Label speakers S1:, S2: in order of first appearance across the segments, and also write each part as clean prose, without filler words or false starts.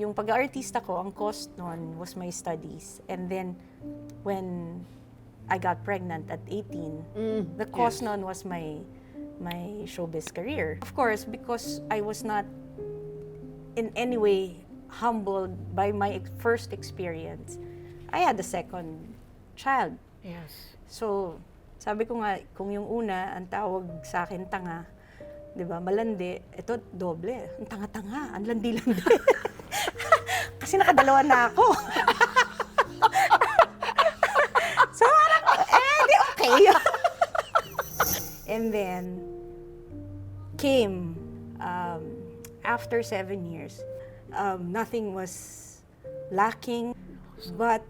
S1: yung pag-aartista ko, ang cost nun was my studies. And then, when I got pregnant at 18, the cost nun was my showbiz career. Of course, because I was not in any way humbled by my first experience, I had a second child.
S2: Yes.
S1: So, sabi ko nga, kung yung una, ang tawag sa akin tanga, di ba, malandi, ito doble. Ang tanga-tanga, ang landi-landi. Kasi nakadalawa na ako. So, parang, di okay. And then, came, after 7 years, nothing was lacking, but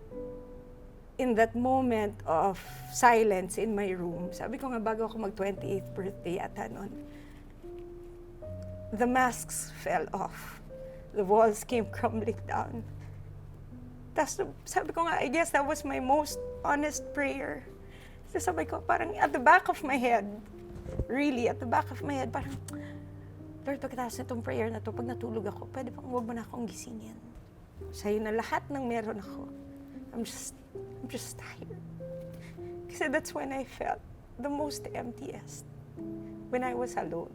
S1: in that moment of silence in my room, sabi ko nga bago ako mag-28th birthday ata noon, the masks fell off. The walls came crumbling down. Tapos sabi ko nga, I guess that was my most honest prayer. So sabi ko, parang at the back of my head, really, at the back of my head, parang, Lord, pagkatapos nitong prayer na to, pag natulog ako, pwede bang huwag mo na akong gisingin? Sa'yo na lahat ng meron ako. I'm just tired. Kasi that's when I felt the most emptiest. When I was alone.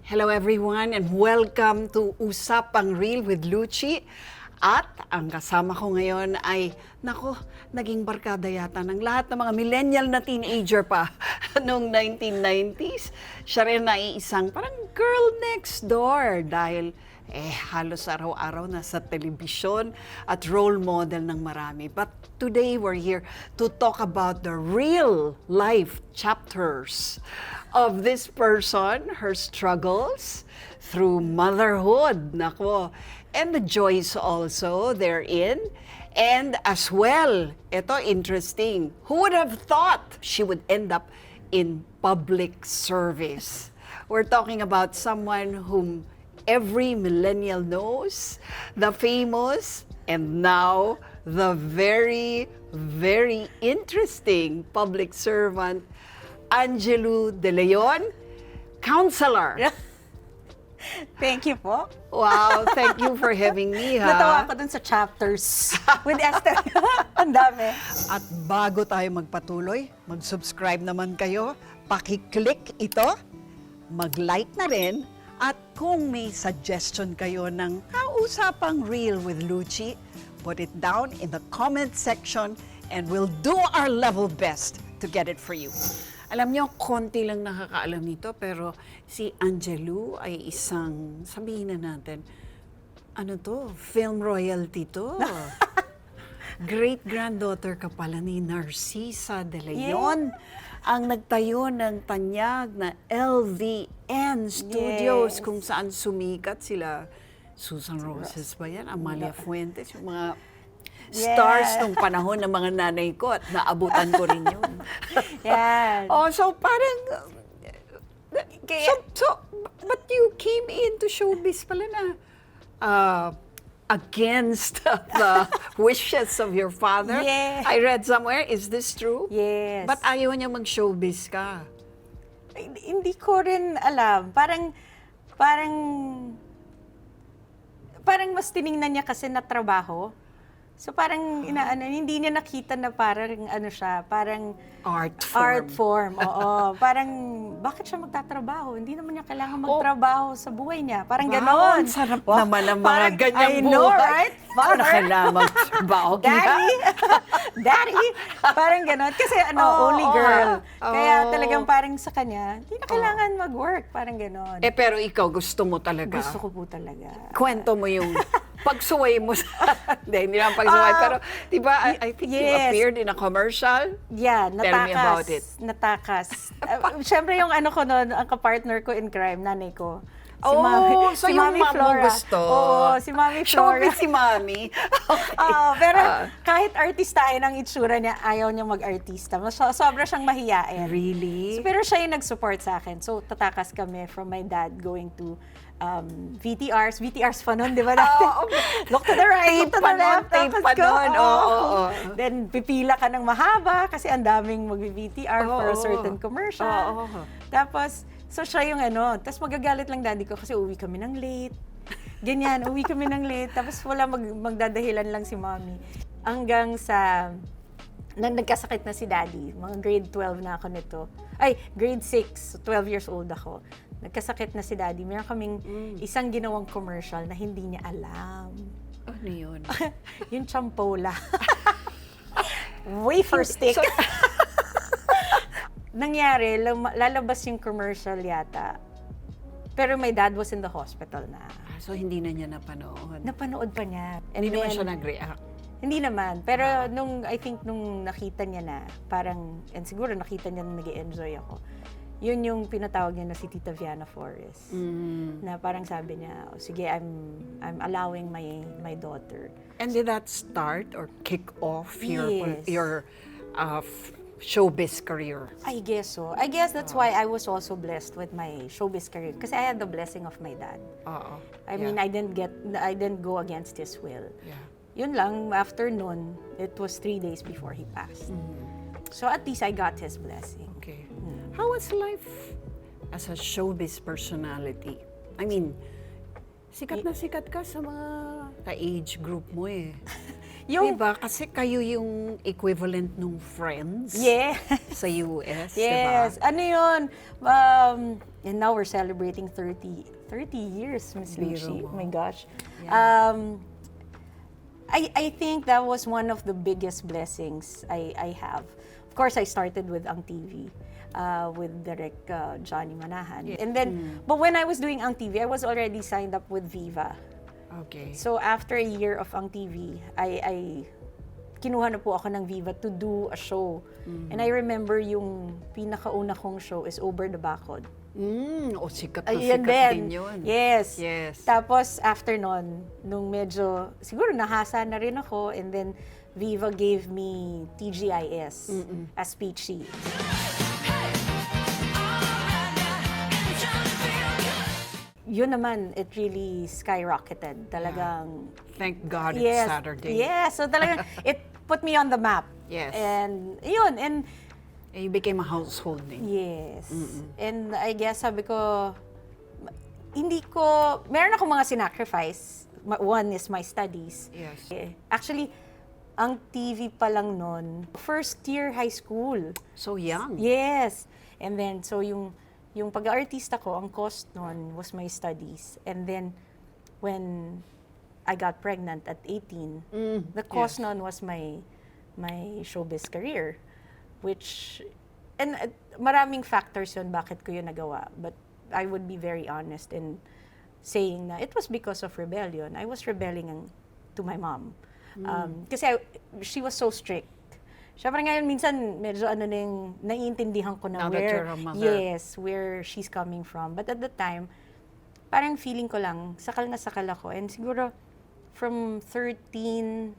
S2: Hello everyone and welcome to Usapang Real with Luchi. At ang kasama ko ngayon ay, nako, naging barkada yata ng lahat ng mga millennial na teenager pa noong 1990s. Siya rin ay isang parang girl next door dahil halos araw-araw nasa telebisyon at role model ng marami. But today we're here to talk about the real life chapters of this person, her struggles through motherhood, nako, and the joys also therein. And as well, ito interesting, who would have thought she would end up in public service? We're talking about someone whom every millennial knows, the famous, and now the very, very interesting public servant, Angelou De Leon, counselor.
S1: Thank you po.
S2: Wow, thank you for having me, ha?
S1: Natawa ako dun sa chapters with Esther. Ang dami.
S2: At bago tayo magpatuloy, mag-subscribe naman kayo, paki-click ito, mag-like na rin, at kung may suggestion kayo ng kausapang Real with Luchi, put it down in the comment section and we'll do our level best to get it for you. Alam niyo, konti lang nakakaalam nito, pero si Angelou ay isang, sabihin na natin, ano to, film royalty to. Great-granddaughter ka pala ni Narcisa De Leon, ang nagtayo ng tanyag na LVN Studios, kung saan sumikat sila Susan Roses ba yan? Amalia Fuentes, yung mga stars nung panahon ng mga nanay ko at naabutan ko rin yun.
S1: Yan.
S2: Oh, so parang, but you came into showbiz pala na against the wishes of your father.
S1: Yes.
S2: I read somewhere, is this true?
S1: Yes.
S2: Ba't ayaw niya mag-showbiz ka?
S1: Hindi ko rin alam. Parang mas tiningnan niya kasi na trabaho. So parang hindi niya nakita na parang ano siya, parang
S2: Art
S1: form. Oo. Parang bakit siya magtatrabaho? Hindi naman niya kailangan magtrabaho sa buhay niya. Parang
S2: Wow,
S1: gano'n.
S2: ang sarap naman ang mga ganyang
S1: I know,
S2: buhay.
S1: right?
S2: Paano kailangan magtrabaho?
S1: Daddy! Daddy! Parang gano'n. Kasi only girl. Kaya talagang parang sa kanya, hindi na kailangan mag-work. Parang gano'n.
S2: Pero ikaw, gusto mo talaga.
S1: Gusto ko po talaga.
S2: Kwento mo yung pagsuway mo sa... hindi naman pagsuway. Pero, di ba, I think you appeared in a commercial.
S1: Yeah,
S2: Tell me about it.
S1: Natakas. Siyempre yung ano ko noon, ang kapartner ko in crime, nanay ko.
S2: Oh, so yung
S1: Mami
S2: mom mo
S1: Flora.
S2: gusto.
S1: Oo, si Mami Flora.
S2: Showbiz si Mami. Okay.
S1: Pero kahit artistahin ang itsura niya, ayaw niya mag-artista. Sobra siyang mahiyain.
S2: Really?
S1: So, pero siya yung nag-support sa akin. So, tatakas kami from my dad going to VTRs. VTRs pa nun, di ba?
S2: Oo.
S1: Look to the right,
S2: Tape
S1: to
S2: pa
S1: the
S2: nun,
S1: left.
S2: tape
S1: Tapos
S2: pa
S1: go.
S2: nun. Oo.
S1: Then, pipila ka ng mahaba kasi ang daming mag-VTR for a
S2: Oo.
S1: certain commercial.
S2: Oo.
S1: Tapos, so siya yung tapos magagalit lang daddy ko kasi uwi kami ng late. Ganyan, uwi kami ng late. Tapos wala magdadahilan lang si mommy. Hanggang sa, nagkasakit na si daddy. Mga grade 12 na ako nito. Ay, grade 6. So 12 years old ako. Nagkasakit na si daddy. Meron kaming isang ginawang commercial na hindi niya alam.
S2: Ano yun?
S1: Yung champola. Wafer stick.
S2: So,
S1: Nangyari, lalabas yung commercial yata. Pero my dad was in the hospital na.
S2: so hindi na niya napanood.
S1: Napanood pa niya. And
S2: Hindi naman
S1: then-
S2: siya nag-react.
S1: Hindi naman. Pero I think nung nakita niya na, parang, and siguro nakita niya nung nag-enjoy ako, yun yung pinatawag niya na si Tita Viana Flores. Na parang sabi niya, oh, sige, I'm allowing my daughter.
S2: And did that start or kick off
S1: Yes.
S2: your showbiz career?
S1: I guess so. I guess that's why I was also blessed with my showbiz career. Kasi I had the blessing of my dad.
S2: Oo.
S1: I mean, I didn't go against his will.
S2: Yeah.
S1: Yun lang, after nun, it was 3 days before he passed. So at least I got his blessing.
S2: Okay. How was life as a showbiz personality? I mean, sikat na sikat ka sa mga ka-age group mo eh. Diba? Kasi kayo yung equivalent nung Friends
S1: Yeah.
S2: sa US,
S1: Yes.
S2: diba?
S1: Ano yun? And now we're celebrating 30 years, Miss
S2: Biro
S1: Lucy.
S2: mo.
S1: Oh my gosh.
S2: Yeah.
S1: I think that was one of the biggest blessings I have. Of course, I started with Ang TV. With Direk Johnny Manahan.
S2: Yeah.
S1: And then, but when I was doing Ang TV, I was already signed up with Viva.
S2: Okay.
S1: So after a year of Ang TV, I kinuha na po ako ng Viva to do a show. And I remember yung pinakauna kong show is Over the Bacod.
S2: Sikat na
S1: Ayun
S2: sikat din yun.
S1: Yes.
S2: Yes.
S1: Tapos after nun, nung medyo, siguro nahasa na rin ako, and then Viva gave me TGIS as Peachy. Yun naman, it really skyrocketed. Talagang,
S2: Thank God it's
S1: yes.
S2: Saturday.
S1: Yeah, so talagang, it put me on the map.
S2: Yes.
S1: And yun, and
S2: You became a household name.
S1: yes. And I guess sabi ko, meron akong mga sinacrifice. One is my studies.
S2: Yes.
S1: Actually, ang TV pa lang nun, first year high school.
S2: So young.
S1: Yes. And then, so yung pag-aartista ko, ang cost nun was my studies. And then, when I got pregnant at 18, the cost nun was my showbiz career. Which, and maraming factors yun bakit ko yun nagawa. But I would be very honest in saying na it was because of rebellion. I was rebelling to my mom. Kasi she was so strict. Siyempre ngayon, minsan, medyo naiintindihan ko na
S2: Now that you're a mother.
S1: where she's coming from. But at the time, parang feeling ko lang, sakal na sakal ako. And siguro, from 13,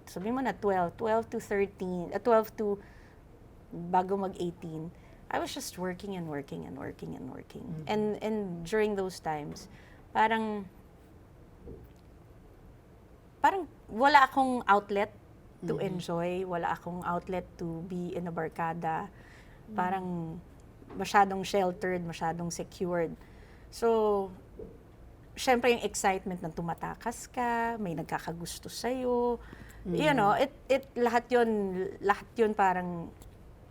S1: sabihin mo na 12 to 13, 12 to bago mag-18, I was just working and working and working and working. And during those times, parang wala akong outlet to enjoy, wala akong outlet to be in a barkada. Parang masyadong sheltered, masyadong secured. So, syempre yung excitement ng tumatakas ka, may nagkakagusto sa'yo. You know, lahat yun parang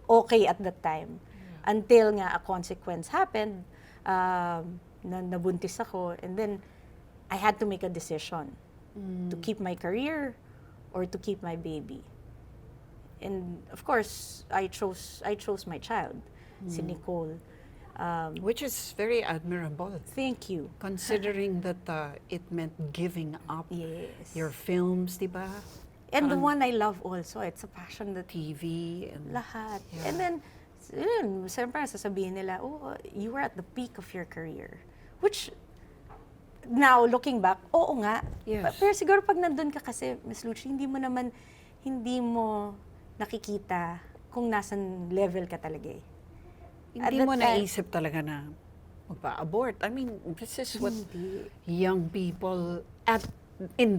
S1: okay at that time. Until nga a consequence happened, na nabuntis ako, and then I had to make a decision to keep my career or to keep my baby. And of course, I chose my child, si Nicole.
S2: Which is very admirable.
S1: Thank you.
S2: Considering that it meant giving up
S1: Yes.
S2: your films, di ba?
S1: And the one I love also, it's a passion that
S2: TV and
S1: lahat.
S2: Yeah.
S1: And then, yun, siyempre sasabihin nila, oh, you were at the peak of your career. Which now, looking back, oo nga.
S2: Yes.
S1: Pero siguro pag nandun ka kasi, Miss Lucy, hindi mo nakikita kung nasan level ka talaga eh. At
S2: Hindi
S1: that
S2: mo
S1: time-
S2: naisip talaga na magpa-abort. I mean, this is what
S1: Hindi.
S2: young people in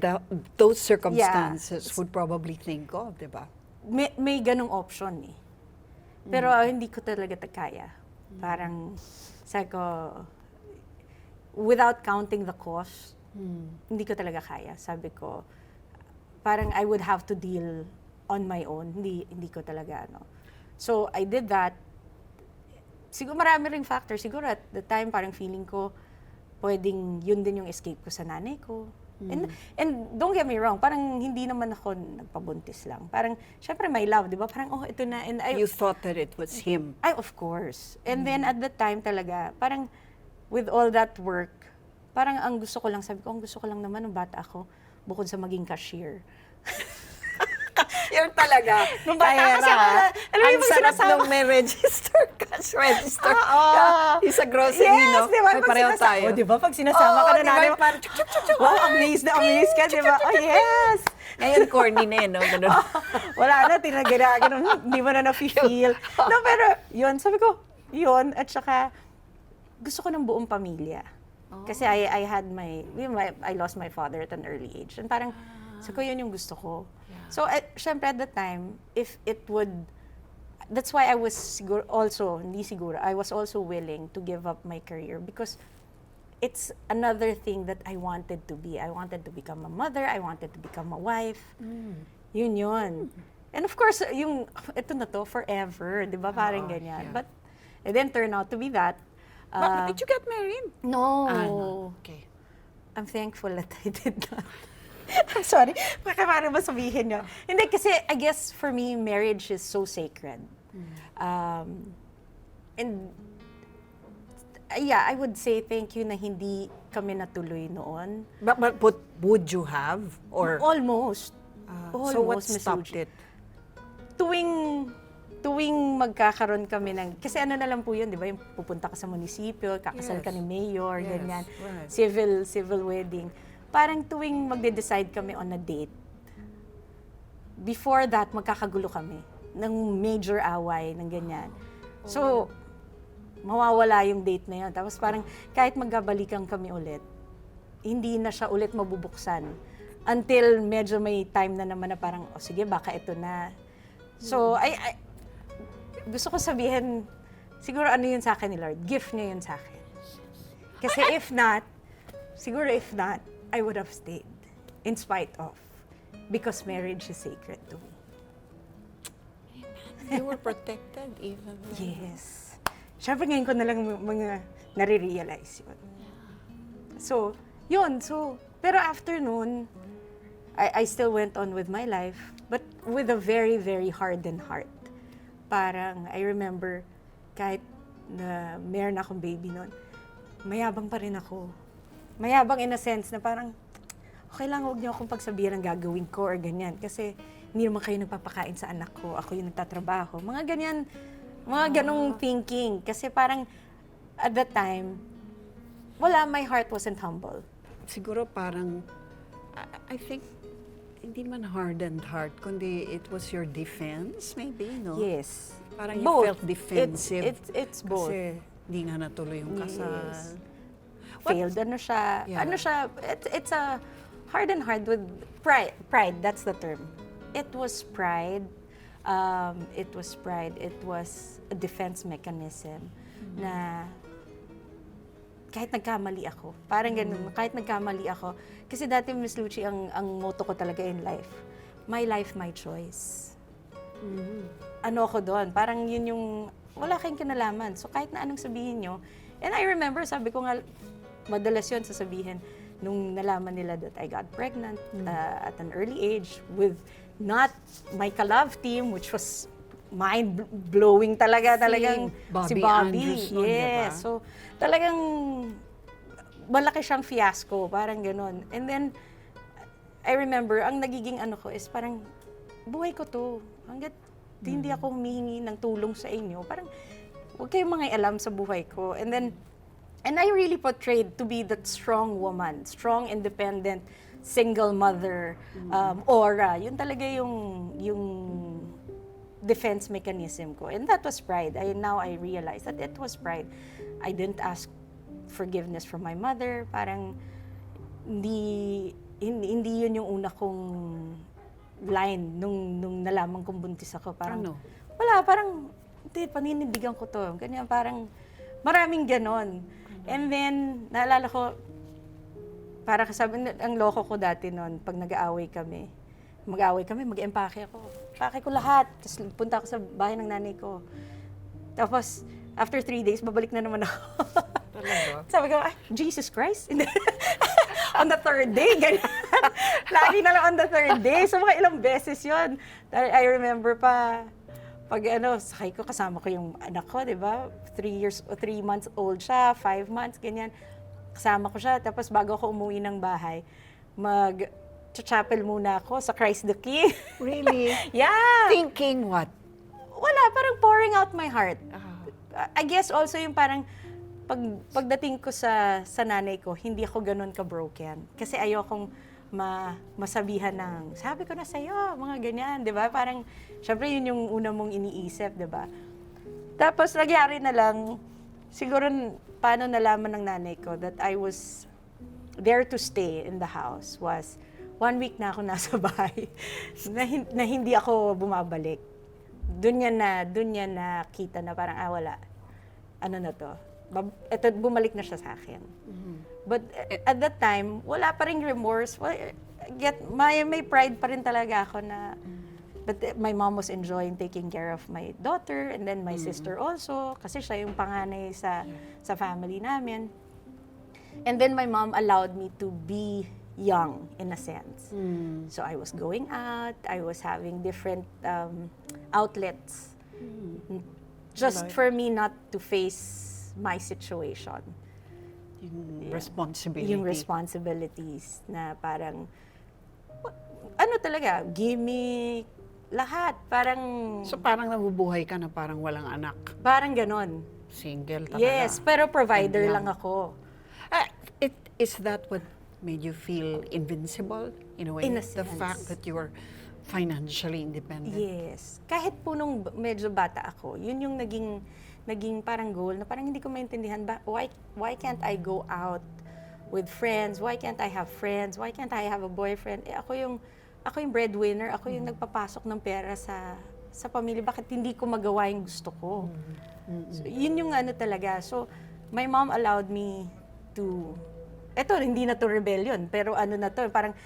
S2: those circumstances would probably think of, di ba?
S1: May ganong option eh. Pero hindi ko talaga kaya. Parang, sabi ko, without counting the cost, hindi ko talaga kaya. Sabi ko, parang I would have to deal on my own. Hindi ko talaga, So, I did that. Siguro marami ring factor. Siguro at the time, parang feeling ko, pwedeng yun din yung escape ko sa nanay ko. And don't get me wrong, parang hindi naman ako nagpabuntis lang. Parang, syempre my love, di ba? Parang, oh, ito na. And
S2: You thought that it was him.
S1: of course. And then at the time talaga, parang with all that work, parang ang gusto ko lang, sabi ko, ang gusto ko lang naman nung bata ako, bukod sa maging cashier.
S2: You're talaga.
S1: Nung bata kasi ako, alam mo
S2: Ang
S1: yung
S2: sarap
S1: sinasama-
S2: nung may register, cash register.
S1: Oo.
S2: Yung sa grocery, no?
S1: di ba?
S2: Ay,
S1: Pag
S2: pareho
S1: sinasama-
S2: tayo.
S1: Oh, di ba? Pag sinasama ka na
S2: di ba?
S1: nanay,
S2: Parang chuk, chuk, chuk, chuk.
S1: wow, amazed ka, di ba? Oh, yes!
S2: Ngayon, corny na no? Ganun.
S1: Wala na, ganun, hindi mo na na-feel. No, pero yun, sabi ko, yun, at saka, gusto ko ng buong pamilya. Kasi I had I lost my father at an early age. And parang, sabi ko, yun yung gusto ko. So, syempre at the time, if it would, that's why I was I was also willing to give up my career because it's another thing that I wanted to be. I wanted to become a mother, I wanted to become a wife. Yun. And of course, ito na to, forever, di ba? Parang ganyan.
S2: yeah.
S1: But it didn't turn out to be that.
S2: But did you get married?
S1: No.
S2: No. Okay.
S1: I'm thankful that I did not. I'm sorry. Paano ba sabihin yun? Hindi, kasi I guess for me, marriage is so sacred. And yeah, I would say thank you na hindi kami natuloy noon.
S2: But would you have? Or
S1: Almost.
S2: so what
S1: Almost, Miss
S2: stopped
S1: Lucy.
S2: it?
S1: Tuwing magkakaroon kami kasi ano na lang po yun, di ba? Yung pupunta ka sa munisipyo, kakasal ka ni mayor,
S2: Yes,
S1: ganyan.
S2: right.
S1: Civil wedding. Parang tuwing magde-decide kami on a date, before that, magkakagulo kami ng major away, ng ganyan. So, mawawala yung date na yun. Tapos parang kahit magkabalikan kami ulit, hindi na siya ulit mabubuksan. Until medyo may time na naman na parang, oh sige, baka ito na. So, gusto ko sabihin, siguro ano yun sa akin ni Lord, gift niya yun sa akin. Kasi if not, I would have stayed. In spite of. Because marriage is sacred to me.
S2: You were protected even though.
S1: Yes. Siyempre ngayon ko na lang mga nare-realize yun. So, yun. Pero after noon, I still went on with my life, but with a very, very hardened heart. Parang, I remember, kahit na meron akong baby noon, mayabang pa rin ako. Mayabang in a sense na parang, okay lang, huwag niyo akong pagsabihan ng gagawin ko or ganyan. Kasi hindi naman kayo nagpapakain sa anak ko. Ako yung nagtatrabaho. Mga ganyan, mga ganong thinking. Kasi parang, at that time, my heart wasn't humble.
S2: Siguro parang, I think, hindi man hardened heart, kundi it was your defense, maybe, no?
S1: Yes.
S2: Parang you
S1: Both.
S2: felt defensive.
S1: It's both.
S2: Kasi hindi nga natuloy yung kasal.
S1: Yes. Failed,
S2: Yeah.
S1: it's a hardened heart with pride. Pride, that's the term. It was pride. It was a defense mechanism na kahit nagkamali ako. Parang ganun, kahit nagkamali ako. Kasi dati, Miss Lucy, ang motto ko talaga in life, my life, my choice. Ano ako doon? Parang yun yung, wala kayong kinalaman. So kahit na anong sabihin nyo, and I remember, sabi ko nga, madalas yun sasabihin, nung nalaman nila that I got pregnant at an early age with not my ka-love team, which was mind-blowing talagang si
S2: Bobby
S1: Bobby.
S2: Andrews nun,
S1: Yes.
S2: diba?
S1: So, talagang malaki siyang fiasco, parang gano'n. And then, I remember, ang nagiging ano ko is parang, buhay ko to. Hanggat hindi ako humihingi ng tulong sa inyo, parang, huwag kayong mga alam sa buhay ko. And then, And I really portrayed to be that strong woman, strong, independent, single mother, aura. Yun talaga yung defense mechanism ko. And that was pride. Now I realize that it was pride. I didn't ask forgiveness from my mother. Parang hindi yun yung una kong line nung nalaman kong buntis ako. Parang,
S2: Ano?
S1: wala, parang, hindi, paninindigan ko to. Ganyan, parang, maraming ganon. And then, naalala ko, para kasabi, ang loko ko dati noon, pag mag-aaway kami, mag-empake ako. Pake ko lahat. Tapos punta ako sa bahay ng nanay ko. Tapos, after 3 days, babalik na naman ako.
S2: Talaga?
S1: Sabi ko, ay, Jesus Christ. On the third day, ganyan. Lagi na lang on the third day. So, mga ilang beses yun. I remember pa, pag sakay ko, kasama ko yung anak ko, di ba? 3 months old siya, 5 months, ganyan. Kasama ko siya. Tapos bago ako umuwi ng bahay, mag-chapel muna ako sa Christ the King.
S2: Really?
S1: Yeah!
S2: Thinking what?
S1: Wala, parang pouring out my heart. I guess also yung parang pagdating ko sa nanay ko, hindi ako ganun ka-broken. Kasi ayokong masabihan ng, sabi ko na sa'yo, mga ganyan, di ba? Parang, syempre yun yung una mong iniisip, di ba? Tapos, nagyari na lang, siguro, paano nalaman ng nanay ko that I was there to stay in the house was, 1 week na ako nasa bahay, na hindi ako bumabalik. Doon niya na kita na parang, wala. Ano na to? Ito, bumalik na siya sa akin. But at that time, wala pa ring remorse. May pride pa rin talaga ako na, but my mom was enjoying taking care of my daughter and then my sister also, kasi siya yung panganay sa family namin. And then my mom allowed me to be young in a sense. So I was going out, I was having different outlets just for me not to face my situation. Yung responsibilities na parang, talaga, gimmick, lahat. Parang,
S2: So parang nabubuhay ka na parang walang anak.
S1: parang ganon.
S2: Single talaga.
S1: Yes, pero provider
S2: And young.
S1: lang ako.
S2: Is that what made you feel invincible in a way?
S1: In a
S2: The
S1: sense.
S2: fact that you were financially independent.
S1: Yes. Kahit po nung medyo bata ako, yun yung naging parang goal na parang hindi ko maintindihan ba why can't I go out with friends? Why can't I have friends? Why can't I have a boyfriend? Ako yung breadwinner, ako yung nagpapasok ng pera sa pamilya. Bakit hindi ko magawa yung gusto ko? So, yun yung talaga. So, my mom allowed me to, hindi na to rebellion, pero na to, parang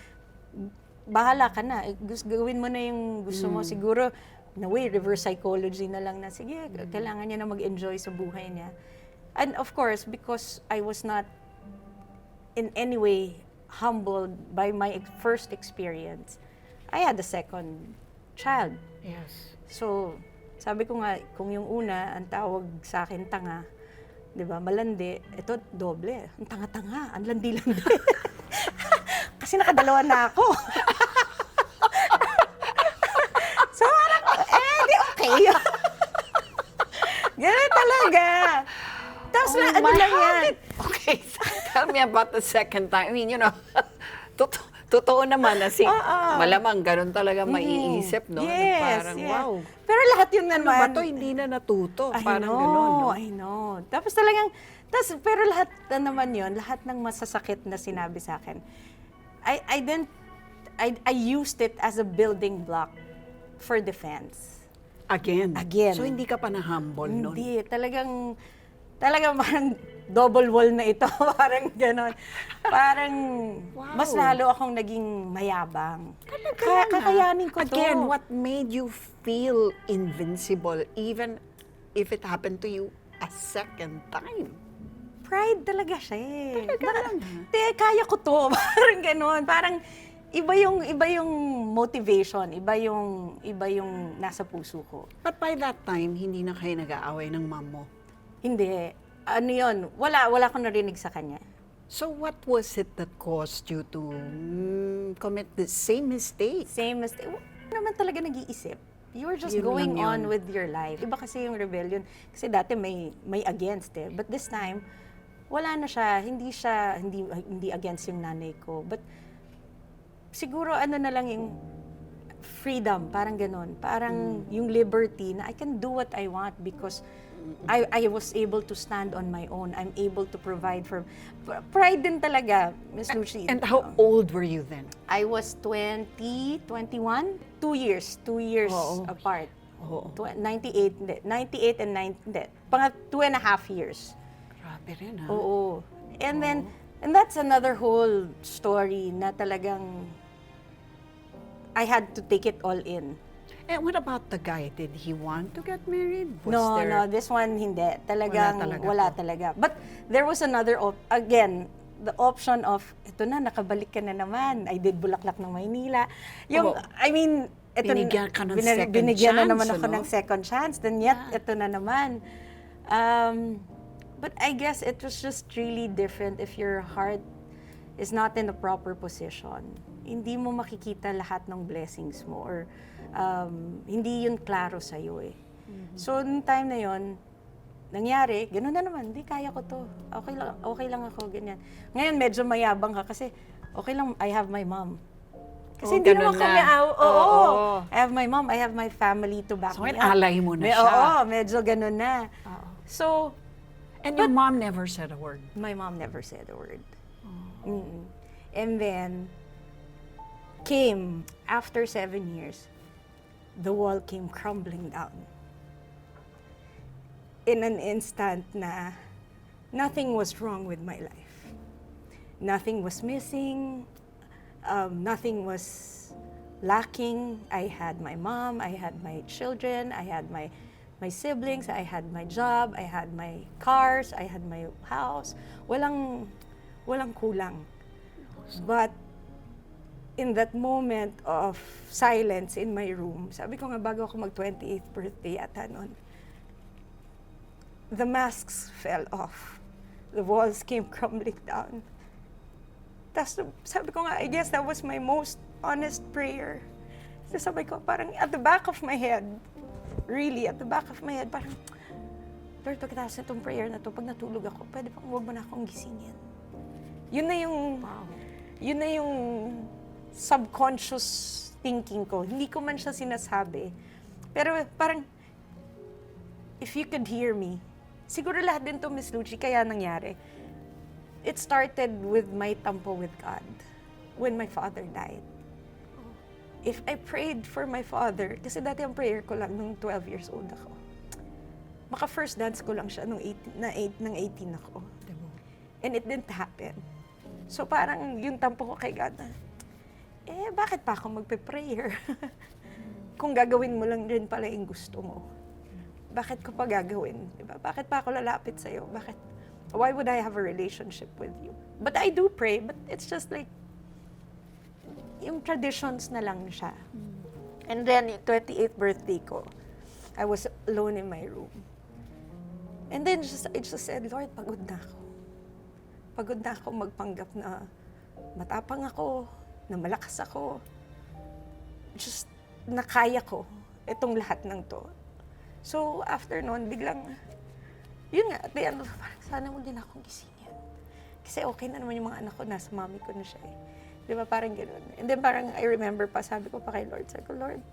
S1: bahala ka na. Gawin mo na yung gusto mo. Siguro, in a way, reverse psychology na lang na, sige, kailangan niya na mag-enjoy sa buhay niya. And of course, because I was not in any way humbled by my first experience, I had a second child.
S2: Yes.
S1: So, sabi ko nga, kung yung una, ang tawag sa akin tanga, di ba, malandi, ito doble. Ang tanga-tanga, ang landi-landi. Kasi nakadalawa na ako. So, parang, di okay. Ganun talaga. Tapos lang yan.
S2: Okay, so tell me about the second time. I mean, totoo naman na malamang ganun talaga maiisip, no?
S1: Yes,
S2: Na parang,
S1: yes.
S2: wow.
S1: Pero lahat yun
S2: Ano
S1: naman.
S2: ba to? Hindi na natuto. Parang ganun, no?
S1: I know. Tapos talagang, pero lahat na naman yun, lahat ng masasakit na sinabi sa akin, I used it as a building block for defense.
S2: Again. So,
S1: Again.
S2: hindi ka pa na-humble nun?
S1: Hindi, talagang parang double wall na ito, parang gano'n. Parang
S2: Wow.
S1: mas lalo akong naging mayabang.
S2: Kaya
S1: Kakayanin ko to.
S2: Again, what made you feel invincible even if it happened to you a second time?
S1: Pride talaga siya eh.
S2: Talaga lang,
S1: Kaya ko to. Parang gano'n. Parang iba yung motivation, iba yung nasa puso ko.
S2: But by that time, hindi na kayo nag-aaway ng mom mo.
S1: Hindi. Ano yun? Wala akong narinig sa kanya.
S2: So what was it that caused you to commit the same mistake?
S1: Same mistake. Wala naman talaga nag-iisip. You were just
S2: Yun
S1: going
S2: lang yun.
S1: on with your life. Iba kasi yung rebellion. Kasi dati may against eh. But this time, wala na siya, hindi against yung nanay ko. But siguro ano na lang yung freedom, parang ganun. Parang yung liberty na I can do what I want because I was able to stand on my own. I'm able to provide for... Pride din talaga, Miss Lucy.
S2: And how old were you then?
S1: I was 20, 21. 2 years. 2 years
S2: Oo.
S1: apart.
S2: Oo.
S1: 98, hindi. 98 and 90, hindi. Mga 2.5 years.
S2: Grabe rin, ha?
S1: Oo. And then, and that's another whole story na talagang I had to take it all in.
S2: And what about the guy? Did he want to get married? Was
S1: No,
S2: there...
S1: no, this one hindi. Talagang
S2: Wala
S1: wala
S2: talaga
S1: talaga. But there was another, again, the option of, ito na, nakabalik ka na naman. I did Bulaklak ng Maynila. Yung,
S2: Oo.
S1: I mean, ito,
S2: Binigyan ka ng second
S1: binigyan na
S2: chance,
S1: naman ako
S2: ano?
S1: ng second chance. Then yet, ito na naman. But I guess it was just really different if your heart is not in the proper position. Hindi mo makikita lahat ng blessings mo or hindi yun klaro sa'yo eh. So, nung time na yun, nangyari, gano'n na naman, hindi kaya ko to. Okay lang ako, ganyan. Ngayon, medyo mayabang ka kasi, okay lang, I have my mom. Kasi hindi
S2: ganun
S1: naman kami,
S2: na.
S1: oo.
S2: Oo.
S1: I have my mom, I have my family to back
S2: So,
S1: me
S2: ngayon,
S1: up.
S2: alay mo na siya.
S1: Oo, medyo gano'n na. So,
S2: And your mom never said a word?
S1: my mom never said a word. Mm-mm. And then, came, after 7 years, the wall came crumbling down. In an instant na nothing was wrong with my life. Nothing was missing. Nothing was lacking. I had my mom, I had my children, I had my siblings, I had my job, I had my cars, I had my house. Walang kulang. But in that moment of silence in my room, sabi ko nga bago ako mag-28th birthday ata noon, the masks fell off. The walls came crumbling down. Tapos sabi ko nga, I guess that was my most honest prayer. So sabi ko, parang at the back of my head, really, at the back of my head, parang, Lord, pagkatapos na itong prayer na to, pag natulog ako, pwede pang huwag mo na akong gisingin. Yun na yung subconscious thinking ko. Hindi ko man siya sinasabi. Pero parang, if you could hear me, siguro lahat din to, Miss Lucy, kaya nangyari. It started with my tampo with God when my father died. If I prayed for my father, kasi dati ang prayer ko lang nung 12 years old ako. Maka-first dance ko lang siya nung 18 ako. And it didn't happen. So parang yung tampo ko kay God na, bakit pa ako magpe-prayer? Kung gagawin mo lang din pala yung gusto mo. Bakit ko pa gagawin? Diba? Bakit pa ako lalapit sa'yo? Why would I have a relationship with you? But I do pray, but it's just like, yung traditions na lang siya. And then, yung 28th birthday ko, I was alone in my room. And then, I just said, Lord, pagod na ako. Pagod na ako magpanggap na matapang ako, na malakas ako. Just, nakaya ko itong lahat ng to. So, after noon, biglang, yun nga, at the end, parang sana mo din akong gisingin. Kasi okay na naman yung mga anak ko, nasa mami ko na siya eh. Di ba, parang gano'n. And then parang I remember pa, sabi ko pa kay Lord, sabi ko, Lord,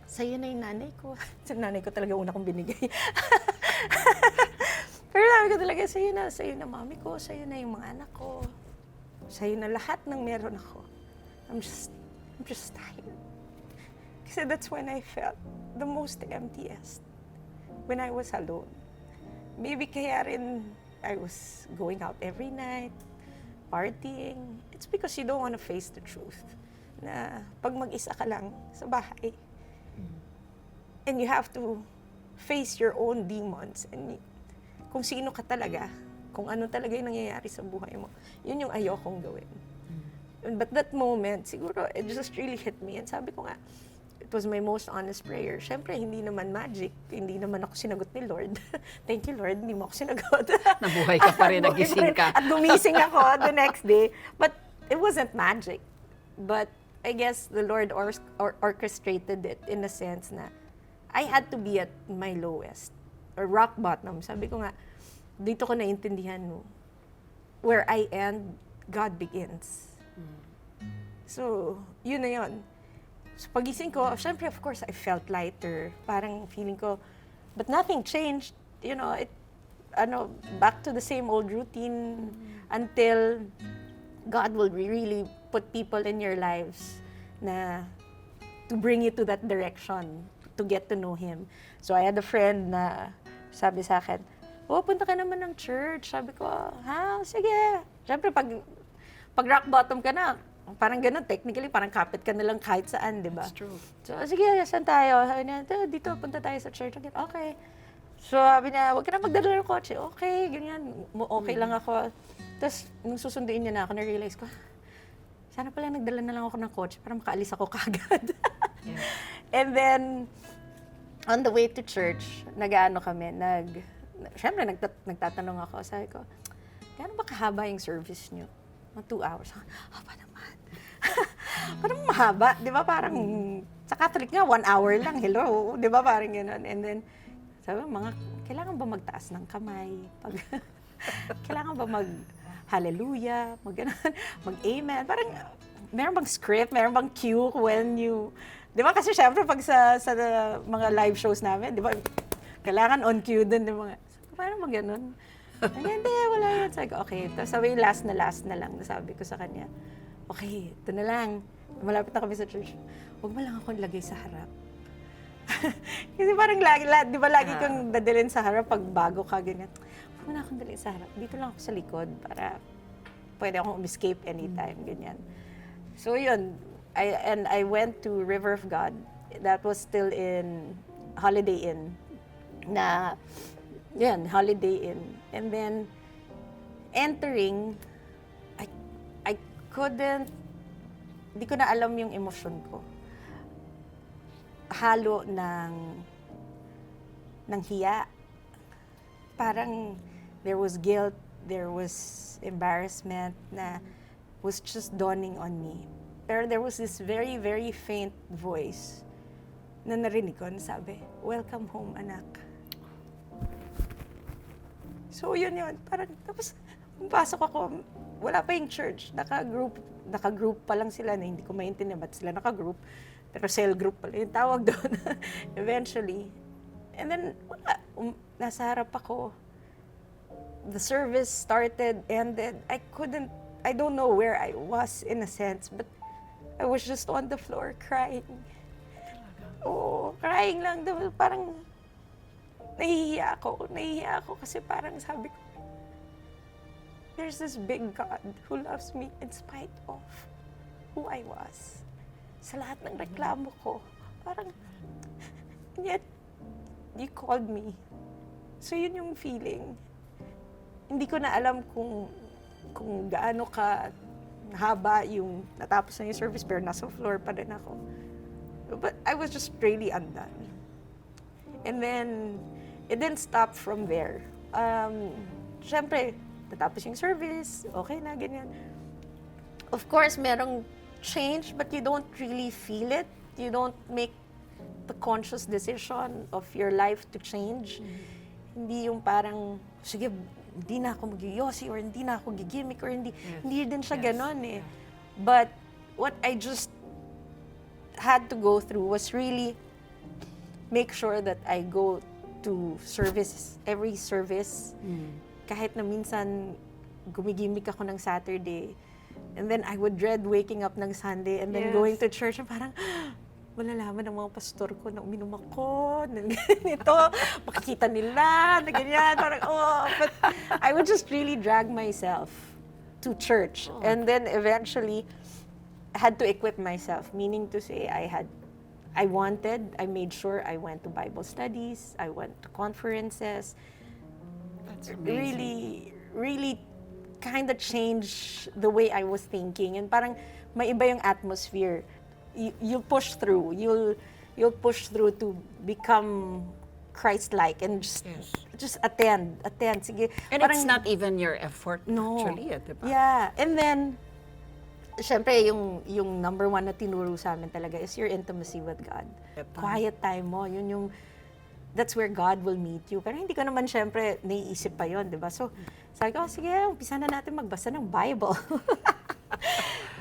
S1: sa'yo na yung nanay ko. Sa nanay ko talaga una kong binigay. Pero sabi ko talaga, sa'yo na mami ko, sa'yo na yung mga anak ko, sa'yo na lahat ng meron ako. I'm just tired. Kasi that's when I felt the most emptiest. When I was alone. Maybe kaya rin I was going out every night, partying. It's because you don't want to face the truth. Na pag mag-isa ka lang sa bahay, and you have to face your own demons, and kung sino ka talaga, kung ano talaga yung nangyayari sa buhay mo, yun yung ayokong gawin. But that moment, siguro, it just really hit me. And sabi ko nga, it was my most honest prayer. Siyempre, hindi naman magic. Hindi naman ako sinagot ni Lord. Thank you, Lord. Hindi mo ako sinagot.
S2: Nabuhay ka pa rin,
S1: Nabuhay
S2: nagising ka.
S1: At gumising ako the next day. But it wasn't magic. But I guess the Lord orchestrated it in a sense na I had to be at my lowest or rock bottom. Sabi ko nga, dito ko naintindihan where I end, God begins. So, yun na yun. So, pagising ko, syempre, of course, I felt lighter. Parang feeling ko, but nothing changed. You know, back to the same old routine until God will really put people in your lives na to bring you to that direction, to get to know Him. So, I had a friend na sabi sa akin, punta ka naman ng church. Sabi ko, sige. Syempre, pag rock bottom ka na, parang ganun, technically, parang kapit ka na lang kahit saan, di ba?
S2: That's true.
S1: So, sige, saan tayo? Sabi niya, dito, punta tayo sa church. Okay. So, sabi niya, huwag ka na magdala ng kotse. Okay, ganyan. Okay lang ako. Tapos, nung susunduin niya na ako, na-realize ko, sana pala nagdala na lang ako ng kotse para makaalis ako kagad.
S2: Yeah.
S1: And then, on the way to church, kami, syempre, nagtatanong ako. Sabi ko, gaano ba kahaba yung service niyo? 2 hours. Haba naman. Parang mahaba. Di ba parang, sa Catholic nga, 1 hour lang. Hello. Di ba parang gano'n. And then, sabi kailangan ba magtaas ng kamay? Kailangan ba mag-hallelujah? Mag-amen? Parang, meron bang script? Meron bang cue when you... Di ba kasi syempre pag sa mga live shows namin, di ba, kailangan on cue din, di ba? Parang mag ganun. Hindi, wala yun. Sabi ko, okay. Tapos sabi, last na lang, nasabi ko sa kanya, okay, ito na lang. Malapit na kami sa church. Huwag mo lang akong lagay sa harap. Kasi parang di ba lagi kang dadalhin sa harap pag bago ka, ganyan. Huwag mo na akong dalhin sa harap. Dito lang ako sa likod para pwede akong escape anytime, ganyan. So yun, I went to River of God. That was still in Holiday Inn. Holiday Inn. And then, entering, di ko na alam yung emosyon ko. Halo ng hiya. Parang, there was guilt, there was embarrassment na was just dawning on me. Pero there was this very, very faint voice na narinig ko na sabi, "Welcome home, anak." So, yun. Parang, tapos, pasok ako, wala pa yung church. Naka-group pa lang sila na hindi ko maintindihan ba't sila naka-group. Pero cell group pala yung tawag doon. Eventually. And then, wala. Nasa harap ako. The service started, ended. I don't know where I was in a sense, but I was just on the floor crying. Crying lang. Parang, nahihiya ako kasi parang sabi ko, there's this big God who loves me in spite of who I was. Sa lahat ng reklamo ko, parang, and yet, you called me. So yun yung feeling. Hindi ko na alam kung gaano ka haba yung natapos na yung service, pero nasa floor pa rin ako. But I was just really undone. And then, it didn't stop from there. Siyempre, natapos yung service, okay na, ganyan. Of course, merong change, but you don't really feel it. You don't make the conscious decision of your life to change. Hindi yung parang, sige, hindi na ako mag-yosi or hindi na ako gigimik or hindi din siya ganon eh. But what I just had to go through was really make sure that I go to every service. Kahit na minsan gumigimik ako ng Saturday. And then I would dread waking up ng Sunday and then going to church. Parang, malalaman ng mga pastor ko na uminom ako, na ganito, makikita nila, na ganyan. Parang, but I would just really drag myself to church. And then eventually, I had to equip myself, meaning to say I made sure I went to Bible studies, I went to conferences.
S2: That's amazing.
S1: Really, really kind of changed the way I was thinking. And parang may iba yung atmosphere. You'll push through. You'll push through to become Christ-like and just attend. Sige.
S2: And
S1: parang,
S2: it's not even your effort, actually, diba?
S1: Yeah. And then, syempre, yung number one na tinuro sa amin talaga is your intimacy with God. Quiet time mo. Yun yung that's where God will meet you. Pero hindi ko naman syempre naiisip pa yon, di ba? So, sabi ko, sige, umpisa na natin magbasa ng Bible.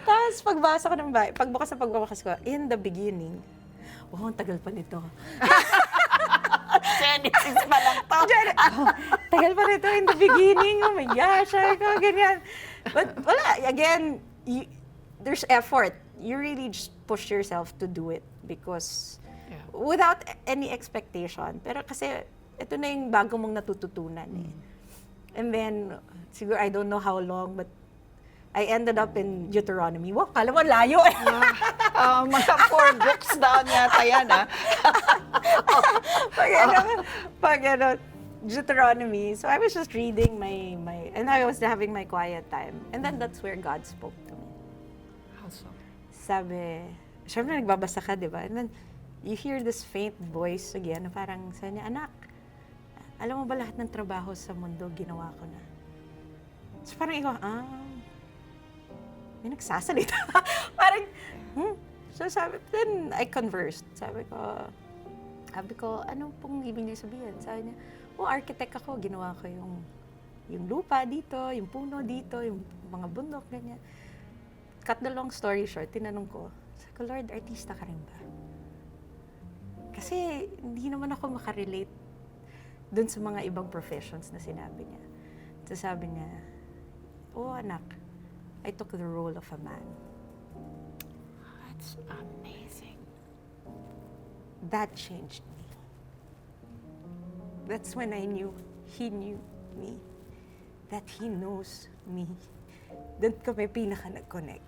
S1: Tapos, pagbukas ko, in the beginning, ang tagal pa nito.
S2: Genesis pa lang to.
S1: Tagal pa nito, in the beginning, oh my gosh, sabi ko, ganyan. But wala, again, there's effort. You really just push yourself to do it because without any expectation. Pero kasi, ito na yung bago mong natututunan eh. And then, siguro, I don't know how long, but I ended up in Deuteronomy. Wow, kala mo layo eh.
S2: Mga 4 books down yata yan, ha?
S1: pag Deuteronomy. So I was just reading and I was having my quiet time. And then that's where God spoke to me.
S2: How so?
S1: Sabi, syempre nagbabasa ka, di ba? And then you hear this faint voice again, na parang sabi niya, anak, alam mo ba lahat ng trabaho sa mundo, ginawa ko na. So parang ikaw, may nagsasalita. Parang, So then I conversed. Sabi ko, ano pong ibig niyo sabihin? Sabi niya, architect ako, ginawa ko yung lupa dito, yung puno dito, yung mga bundok, ganyan. Cut the long story short, tinanong ko, sabi ko, Lord, artista ka rin ba? Kasi hindi naman ako makarelate dun sa mga ibang professions na sinabi niya. So sabi niya, anak, I took the role of a man.
S2: That's amazing.
S1: That changed me. That's when I knew he knew me. That he knows me. Doon kami pinaka nag-connect.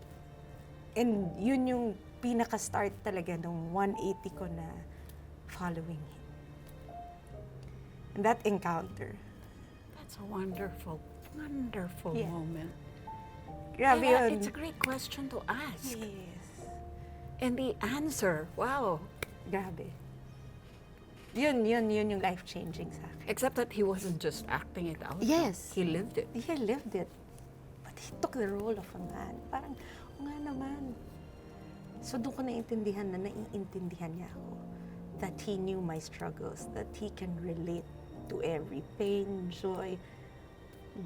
S1: And yun yung pinaka-start talaga ng 180 ko na following him. And that encounter.
S2: That's a wonderful moment.
S1: Grabe yun.
S2: It's a great question to ask.
S1: Yes.
S2: And the answer, wow.
S1: Grabe. Yun yung life-changing sa akin.
S2: Except that he wasn't just acting it out.
S1: Yes.
S2: He lived it.
S1: He lived it. But he took the role of a man. Parang, nga naman. So doon ko naiintindihan niya ako. That he knew my struggles. That he can relate to every pain, joy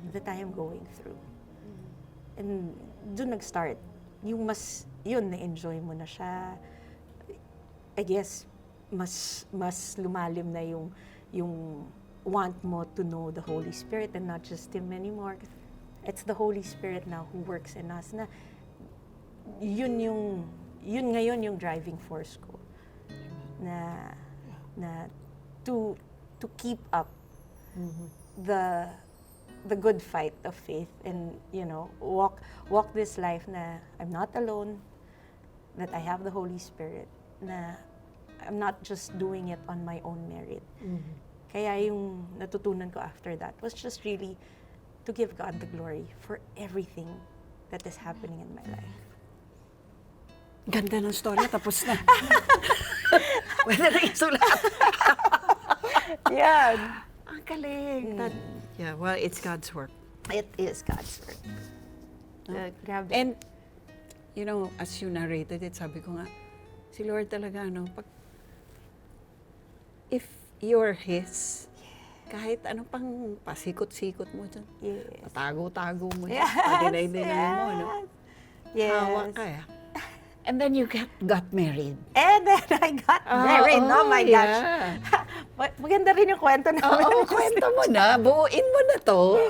S1: that I am going through. And doon nag-start. Na-enjoy mo na siya. I guess, mas lumalim na yung want mo to know the Holy Spirit and not just Him anymore. It's the Holy Spirit now who works in us na yun ngayon yung driving force ko na to keep up the good fight of faith and walk this life na I'm not alone, that I have the Holy Spirit, na I'm not just doing it on my own merit. Kaya yung natutunan ko after that was just really to give God the glory for everything that is happening in my life.
S2: Ganda ng story, tapos na. Pwede na isulat.
S1: Yan.
S2: Ang galing. Yeah, well, it's God's work.
S1: It is God's work. Grabe.
S2: And, as you narrated it, sabi ko nga, si Lord talaga, if you're His, kahit ano pang pasikot-sikot mo dyan,
S1: Yes.
S2: patago-tago mo dyan,
S1: Yes,
S2: padinay-dinay mo,
S1: Yes.
S2: Hawa ka. And then you got married.
S1: And then I got married. Oh my gosh.
S2: Yeah.
S1: Maganda rin yung kwento namin.
S2: Oo, kwento mo na. Buuin mo na to.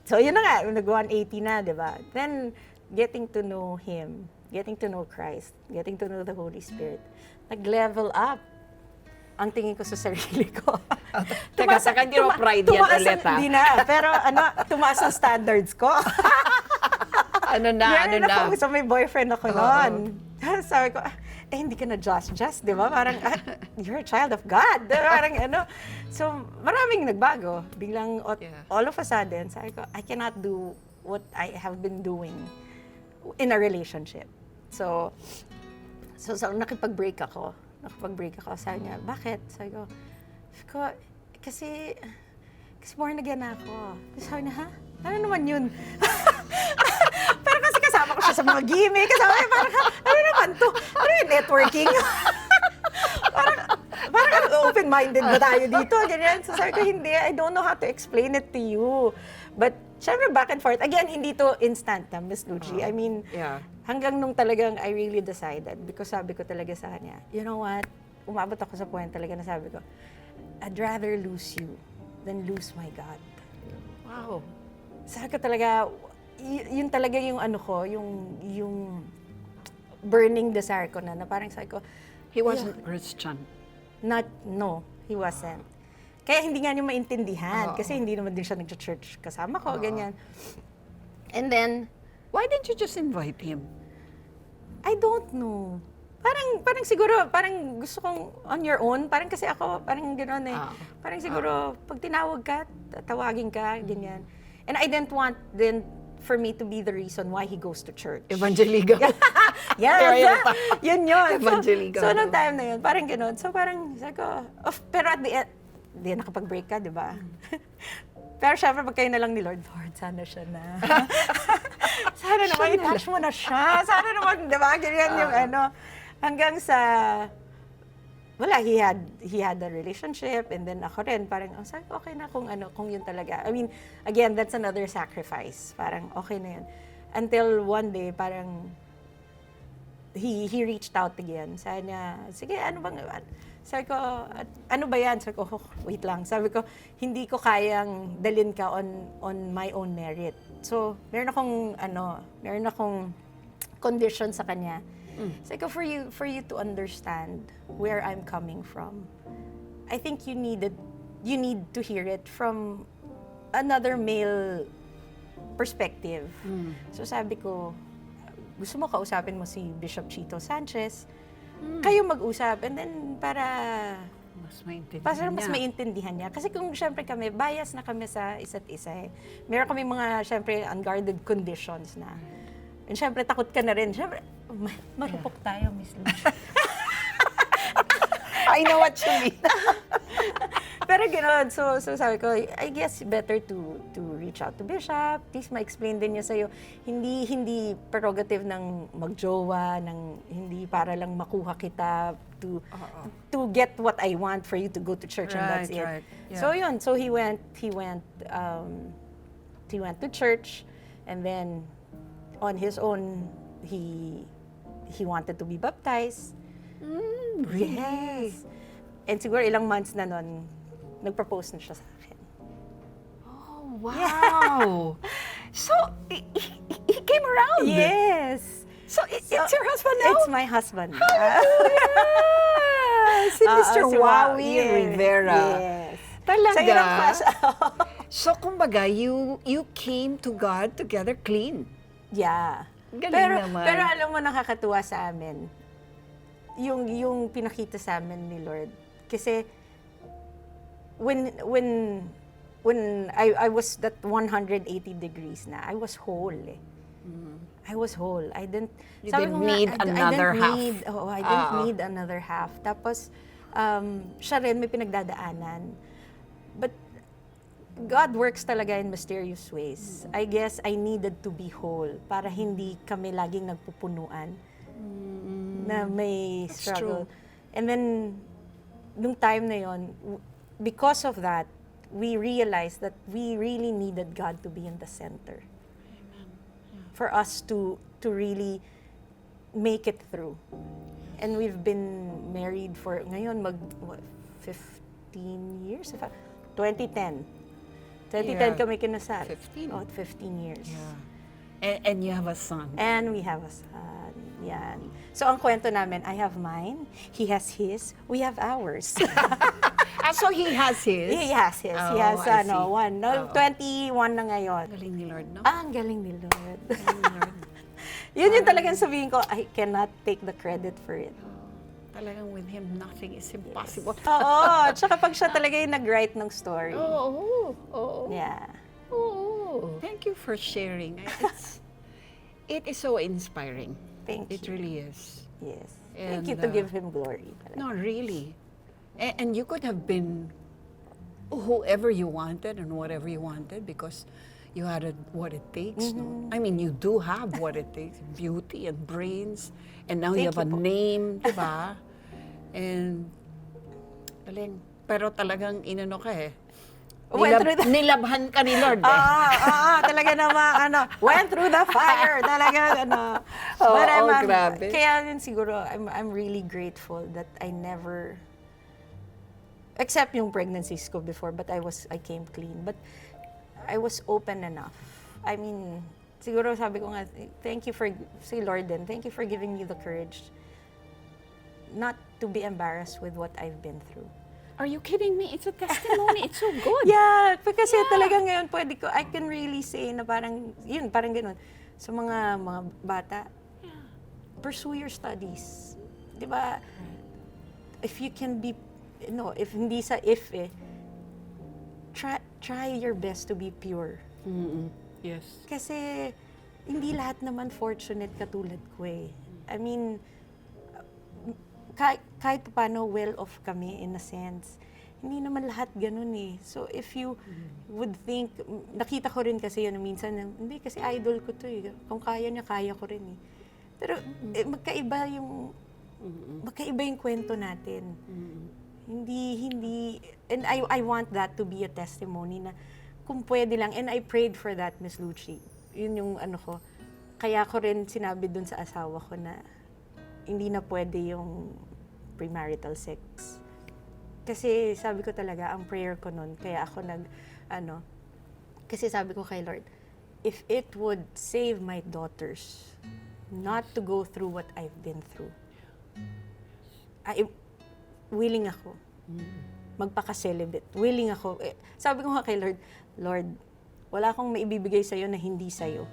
S1: So yun na nga, nag-180 na, di ba? Then, getting to know Him, getting to know Christ, getting to know the Holy Spirit, nag-level up ang tingin ko sa sarili ko.
S2: Teka, saka hindi mo pride yan ulit, ha?
S1: Hindi na, pero tumaas ang standards ko.
S2: Ano na?
S1: So may boyfriend ako noon. Sabi ko, hindi ka na just, di ba? Parang, you're a child of God. Parang So, maraming nagbago. Biglang, all of a sudden, sabi ko, I cannot do what I have been doing in a relationship. So nakipag-break ako. Sabi niya, bakit? Sabi ko, kasi born again ako. Sabi niya, ha? Ano naman yun? Pero kasi kasama ko siya sa mga gimmick. Kasama niya, parang, ano naman to? Ano yung networking? parang open-minded ba tayo dito? Ganyan. So sabi ko, hindi, I don't know how to explain it to you. But, syempre, back and forth. Again, hindi to instant, Miss Lucy. I mean,
S2: Yeah.
S1: hanggang nung talagang I really decided, because sabi ko talaga sa kanya, you know what, umabot ako sa point talaga na sabi ko, I'd rather lose you than lose my God.
S2: Wow.
S1: Sabi ko talaga, yun talaga yung ano ko, yung burning desire ko na parang sabi ko,
S2: He wasn't Christian.
S1: no, he wasn't. Kaya hindi nga niya maintindihan,
S2: Oo.
S1: kasi hindi naman din siya nag-church kasama ko, ganyan. And then,
S2: Why didn't you just invite him?
S1: I don't know. Parang siguro, parang gusto kong on your own. Parang kasi ako, parang gano'n eh.
S2: Ah.
S1: Parang siguro, pag tinawag ka, tawagin ka, ganyan. And I didn't want then for me to be the reason why he goes to church.
S2: Evangeliga.
S1: Yes! Yun yun.
S2: Evangelica.
S1: So, nung time na yun, parang gano'n. So, parang, sabi ko, pero at the end, di nakapag-break ka, di ba? Pero syempre, pag kayo na lang ni Lord, sana siya na. Sana naman, i-touch mo na siya. Sana naman, di ba? Ganyan yung ano. Hanggang sa, wala, he had a relationship, and then ako rin, parang, sabi ko, okay na kung yun talaga. I mean, again, that's another sacrifice. Parang, okay na yun. Until one day, parang, he reached out again. Sabi niya, sige, ano bang, sabi ko, ano ba yan? Sabi ko, wait lang. Sabi ko, hindi ko kayang dalin ka on my own merit. So, meron akong condition sa kanya. Sabi ko, for you to understand where I'm coming from, I think you need to hear it from another male perspective. So sabi ko, gusto mo kausapin mo si Bishop Chito Sanchez, kayo mag-usap, and then para mas maintindihan niya. Kasi kung syempre kami, bias na kami sa isa't isa eh. Meron kami mga syempre unguarded conditions na. And syempre takot ka na rin. Syempre, marupok tayo, Miss Lucy.
S2: I know what you mean.
S1: Pero gano'n, so sabi ko, I guess better to reach out to Bishop. Please ma-explain din niya sa'yo. Hindi prerogative ng magjowa, hindi para lang makuha kita to get what I want for you to go to church, and that's it.
S2: Right. Yeah.
S1: So yun, so he went to church, and then on his own, he wanted to be baptized.
S2: Really?
S1: Yes. And siguro ilang months na nun, nag-propose na siya sa akin.
S2: Oh, wow. So, he came around.
S1: Yes.
S2: So, it's your husband now?
S1: It's my husband.
S2: Si Mr.
S1: Si
S2: Wawi
S1: Yes.
S2: Rivera.
S1: Yes.
S2: Talaga?
S1: Sa ilang
S2: So, kumbaga, you came to God together clean.
S1: Yeah.
S2: Galing naman.
S1: Pero alam mo, nakakatuwa sa amin, yung pinakita sa amin ni Lord. Kasi, when I was that 180 degrees na, I was whole eh. I was whole. I didn't
S2: You didn't need another half.
S1: I didn't need another half. Tapos, siya rin may pinagdadaanan. But, God works talaga in mysterious ways. I guess I needed to be whole para hindi kami laging nagpupunuan na may
S2: That's
S1: struggle.
S2: true.
S1: And then, nung time na yon, because of that, we realized that we really needed God to be in the center. For us to really make it through. And we've been married for, ngayon, 15 years? 2010. 2010
S2: Yeah.
S1: kami kinasal.
S2: 15.
S1: 15 years.
S2: Yeah. And you have a son.
S1: And we have a son. Yan. So, ang kwento namin, I have mine, he has his, we have ours.
S2: So he has his?
S1: He has his.
S2: Oh,
S1: He has,
S2: I see.
S1: one. No, 21 na ngayon.
S2: Galing ni Lord, no?
S1: Ang galing ni Lord.
S2: Galing ni Lord.
S1: Yun yung talagang sabihin ko, I cannot take the credit for it.
S2: Talagang with him, nothing is impossible.
S1: Oo. Tsaka pag siya talaga yung nag-write ng story.
S2: Oo.
S1: Yeah.
S2: Oo. Thank you for sharing. It is so inspiring.
S1: Thank
S2: It
S1: you.
S2: really is.
S1: Yes.
S2: And,
S1: Thank you to give him glory.
S2: No, really. And you could have been whoever you wanted and whatever you wanted because you had what it takes. No? I mean, you do have what it takes, beauty and brains, and now you
S1: Thank
S2: have a
S1: you po.
S2: name, diba? And galing. pero talagang inano ka eh.
S1: Went through the-
S2: Nilabhan ka ni Lord eh.
S1: Talaga naman, went through the fire, talaga,
S2: Oo,
S1: But
S2: grabe.
S1: kaya yun siguro, I'm really grateful that I never, except yung pregnancies ko before, but I came clean. But I was open enough. I mean, siguro sabi ko nga, thank you for, si Lord din, thank you for giving me the courage not to be embarrassed with what I've been through.
S2: Are you kidding me? It's a testimony. It's so good.
S1: Yeah, kasi talaga ngayon I can really say na parang, yun, parang ganun. Sa mga bata, pursue your studies. Di ba? If you can be, if hindi sa try your best to be pure.
S2: Yes.
S1: Kasi, hindi lahat naman fortunate katulad ko eh. I mean, kahit paano well-off kami in a sense. Hindi naman lahat ganun eh. So if you would think, nakita ko rin kasi yun minsan, hindi kasi idol ko to eh. Kung kaya niya, kaya ko rin eh. Pero magkaiba yung kwento natin. Hindi, and I want that to be a testimony na kung pwede lang, and I prayed for that, Miss Lucci. Yun yung ko. Kaya ko rin sinabi dun sa asawa ko na hindi na pwede yung premarital sex. Kasi sabi ko talaga, ang prayer ko nun, kaya ako kasi sabi ko kay Lord, if it would save my daughters not to go through what I've been through, willing ako. Magpaka-celibate. Willing ako. Sabi ko nga kay Lord, Lord, wala akong maibibigay sa'yo na hindi sa'yo.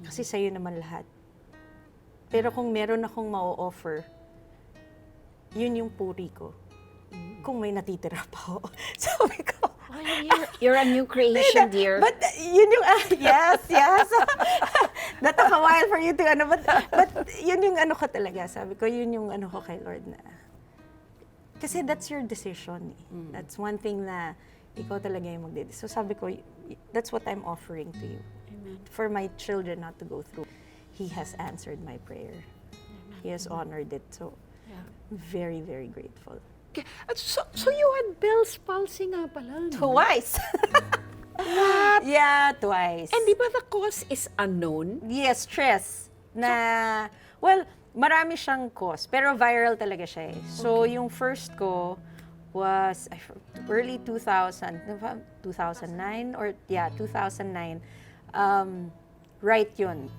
S1: Kasi sa'yo naman lahat. Pero kung meron akong ma-offer, yun yung puri ko. Kung may natitira pa ako. Sabi ko,
S2: You're a new creation, dear.
S1: but yun yung, yes. That took a while for you to, but yun yung ko talaga. Sabi ko, yun yung ko kay Lord na. Kasi that's your decision. That's one thing na ikaw talaga yung magdedesisyon. So sabi ko, that's what I'm offering to you.
S2: Amen.
S1: For my children not to go through. He has answered my prayer. He has honored it. So, very, very grateful.
S2: Okay. So you had Bell's palsy nga pala. No?
S1: Twice.
S2: What?
S1: Yeah, twice.
S2: And di ba the cause is unknown?
S1: Yes, stress. Well, marami siyang cause, pero viral talaga siya eh. So, yung first ko was early 2000, 2009 or 2009. Right yun.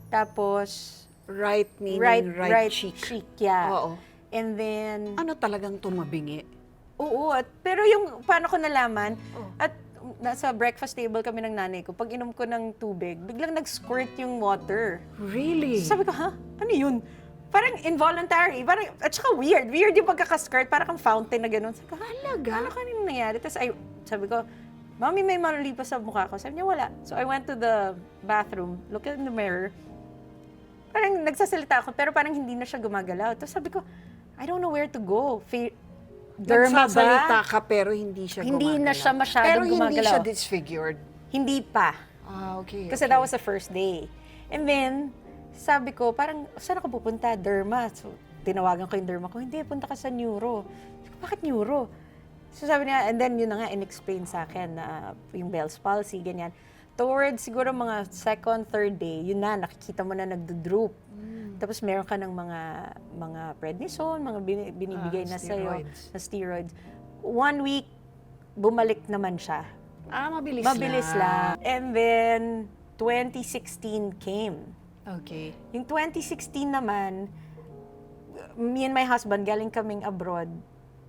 S1: Tapos,
S2: Right meaning right cheek.
S1: yeah.
S2: Oo.
S1: And then,
S2: Ano talagang tumabingi?
S1: oo, pero yung paano ko nalaman, at nasa breakfast table kami ng nanay ko, pag inom ko ng tubig, biglang nag-squirt yung water.
S2: Really?
S1: So sabi ko, ha? Ano yun? Parang involuntary. Parang, at saka weird. Weird yung pagkakaskirt. Parang kang fountain na gano'n. Sabi ko,
S2: Talaga?
S1: ano kanina nangyari? Tapos sabi ko, Mami, may malulipas sa mukha ko. Sabi niya, wala. So I went to the bathroom, looked in the mirror. Parang nagsasalita ako, pero parang hindi na siya gumagalaw. Tapos sabi ko, I don't know where to go. Derma
S2: Nagsasalita
S1: ba?
S2: ka pero hindi siya
S1: Hindi na
S2: gumagalaw.
S1: siya masyadong
S2: Pero hindi
S1: gumagalaw.
S2: siya disfigured.
S1: Hindi pa.
S2: Ah, okay.
S1: Kasi that was the first day. And then, sabi ko, parang, saan ako pupunta? Derma. So, tinawagan ko yung derma ko, hindi, punta ka sa neuro. Sabi ko, bakit neuro? So sabi niya, and then yun na nga, in-explain sa akin na yung Bell's palsy, ganyan. Towards siguro mga second, third day, yun na, nakikita mo na nagdo-droop. Tapos meron ka ng mga prednisone, mga binibigay na sa'yo,
S2: steroids.
S1: na steroids. 1 week, bumalik naman siya.
S2: Mabilis
S1: Mabilis lang. And then, 2016 came.
S2: Okay.
S1: Yung 2016 naman, me and my husband, galing kaming abroad,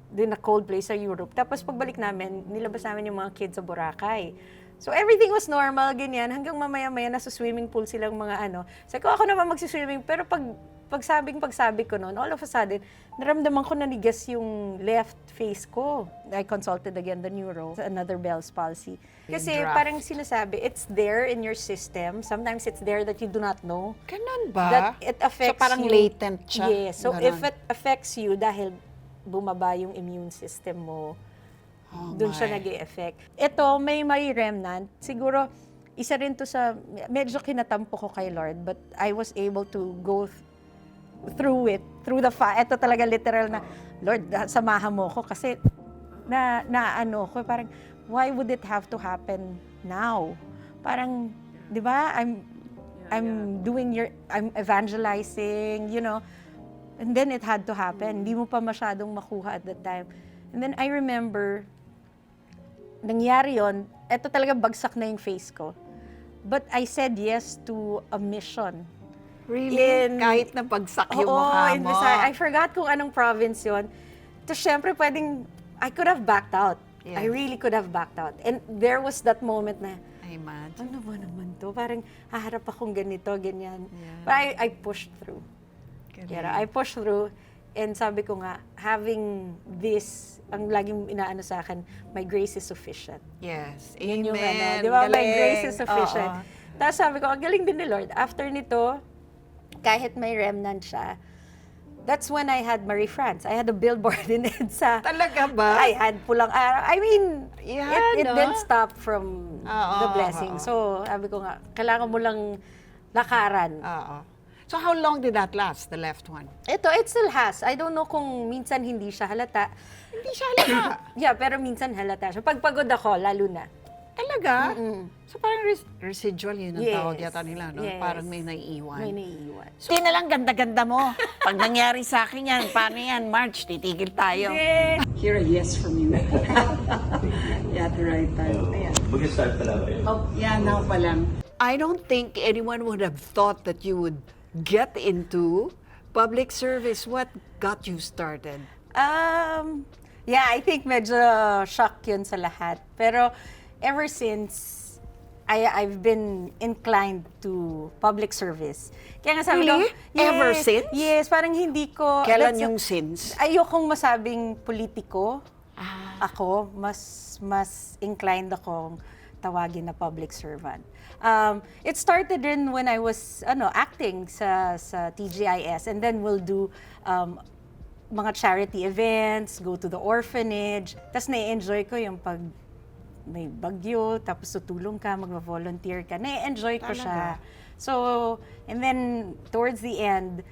S1: din na cold place sa Europe. Tapos pagbalik namin, nilabas namin yung mga kids sa Boracay. So everything was normal, ganyan. Hanggang mamaya-maya, nasa swimming pool silang mga Sabi ko, ako naman magsiswimming. Pero pagsabi ko noon, all of a sudden, naramdaman ko nanigas yung left face ko. I consulted again the neuro, another Bell's palsy. Kasi
S2: Draft.
S1: parang sinasabi, it's there in your system. Sometimes it's there that you do not know.
S2: Ganun ba?
S1: That it affects
S2: So parang
S1: you.
S2: latent siya?
S1: Yes. So
S2: Ganon.
S1: if it affects you dahil bumaba yung immune system mo, doon siya nag-e-effect. Ito, may remnant. Siguro, isa rin to sa, medyo kinatampo ko kay Lord, but I was able to go through it, through the fire. Ito talaga literal na, Lord, samahan mo ko kasi na ano ko, parang, why would it have to happen now? Parang, di ba, I'm evangelizing, you know, and then it had to happen. Hindi mo pa masyadong makuha at that time. And then I remember, nangyari yon, eto talaga bagsak na yung face ko. But I said yes to a mission.
S2: Really? Kahit na bagsak yung mukha
S1: in
S2: mo.
S1: Visayas. I forgot kung anong province yon. Tapos syempre I could have backed out.
S2: Yes.
S1: I really could have backed out. And there was that moment na,
S2: I imagine.
S1: ano ba naman to? Parang haharap akong ganito, ganyan.
S2: Yeah.
S1: But I pushed through. Yeah, I pushed through. And sabi ko nga, having this, ang laging inaano sa akin, my grace is sufficient.
S2: Yes.
S1: Yun
S2: Amen.
S1: yung ano, di ba? My
S2: Galing.
S1: grace is sufficient.
S2: Oo.
S1: Tapos sabi ko, ang galing din ni Lord. After nito, kahit may remnant siya, that's when I had Marie France. I had a billboard in EDSA.
S2: Talaga ba?
S1: I had pulang araw. I mean,
S2: Yeah,
S1: it
S2: no?
S1: didn't stop from the blessing. So, sabi ko nga, kailangan mo lang lakaran.
S2: Oo. So how long did that last, the left one?
S1: It still has. I don't know kung minsan hindi siya halata.
S2: Hindi siya halata.
S1: Yeah, pero minsan halata siya. Pag pagod ako, lalo na.
S2: Talaga? So parang residual yun ang
S1: Yes.
S2: tawag yata nila, no?
S1: Yes.
S2: Parang may naiiwan.
S1: May naiiwan.
S2: Hindi na lang ganda-ganda mo. Pag nangyari sa akin yan, paano yan? March, titigil tayo.
S3: Hear a yes from you. Yeah, at the right time. Ayan.
S4: Mag-start pala ba yun?
S3: Oh, yeah, now pa lang.
S2: I don't think anyone would have thought that you would get into public service. What got you started?
S1: Yeah, I think medyo shock yun sa lahat. Pero ever since, I've been inclined to public service. Kaya nga sabi
S2: Really?
S1: ko,
S2: Ever since?
S1: Yes, parang hindi ko...
S2: Kailan
S1: that's-
S2: yung since?
S1: Ayokong masabing politiko.
S2: Ah.
S1: Ako, mas inclined akong tawagin na public servant. It started rin when I was acting sa TGIS, and then we'll do mga charity events, go to the orphanage. Tapos na-enjoy ko yung pag may bagyo, tapos tutulong ka, mag-volunteer ka. Na-enjoy ko siya. So, and then towards the end,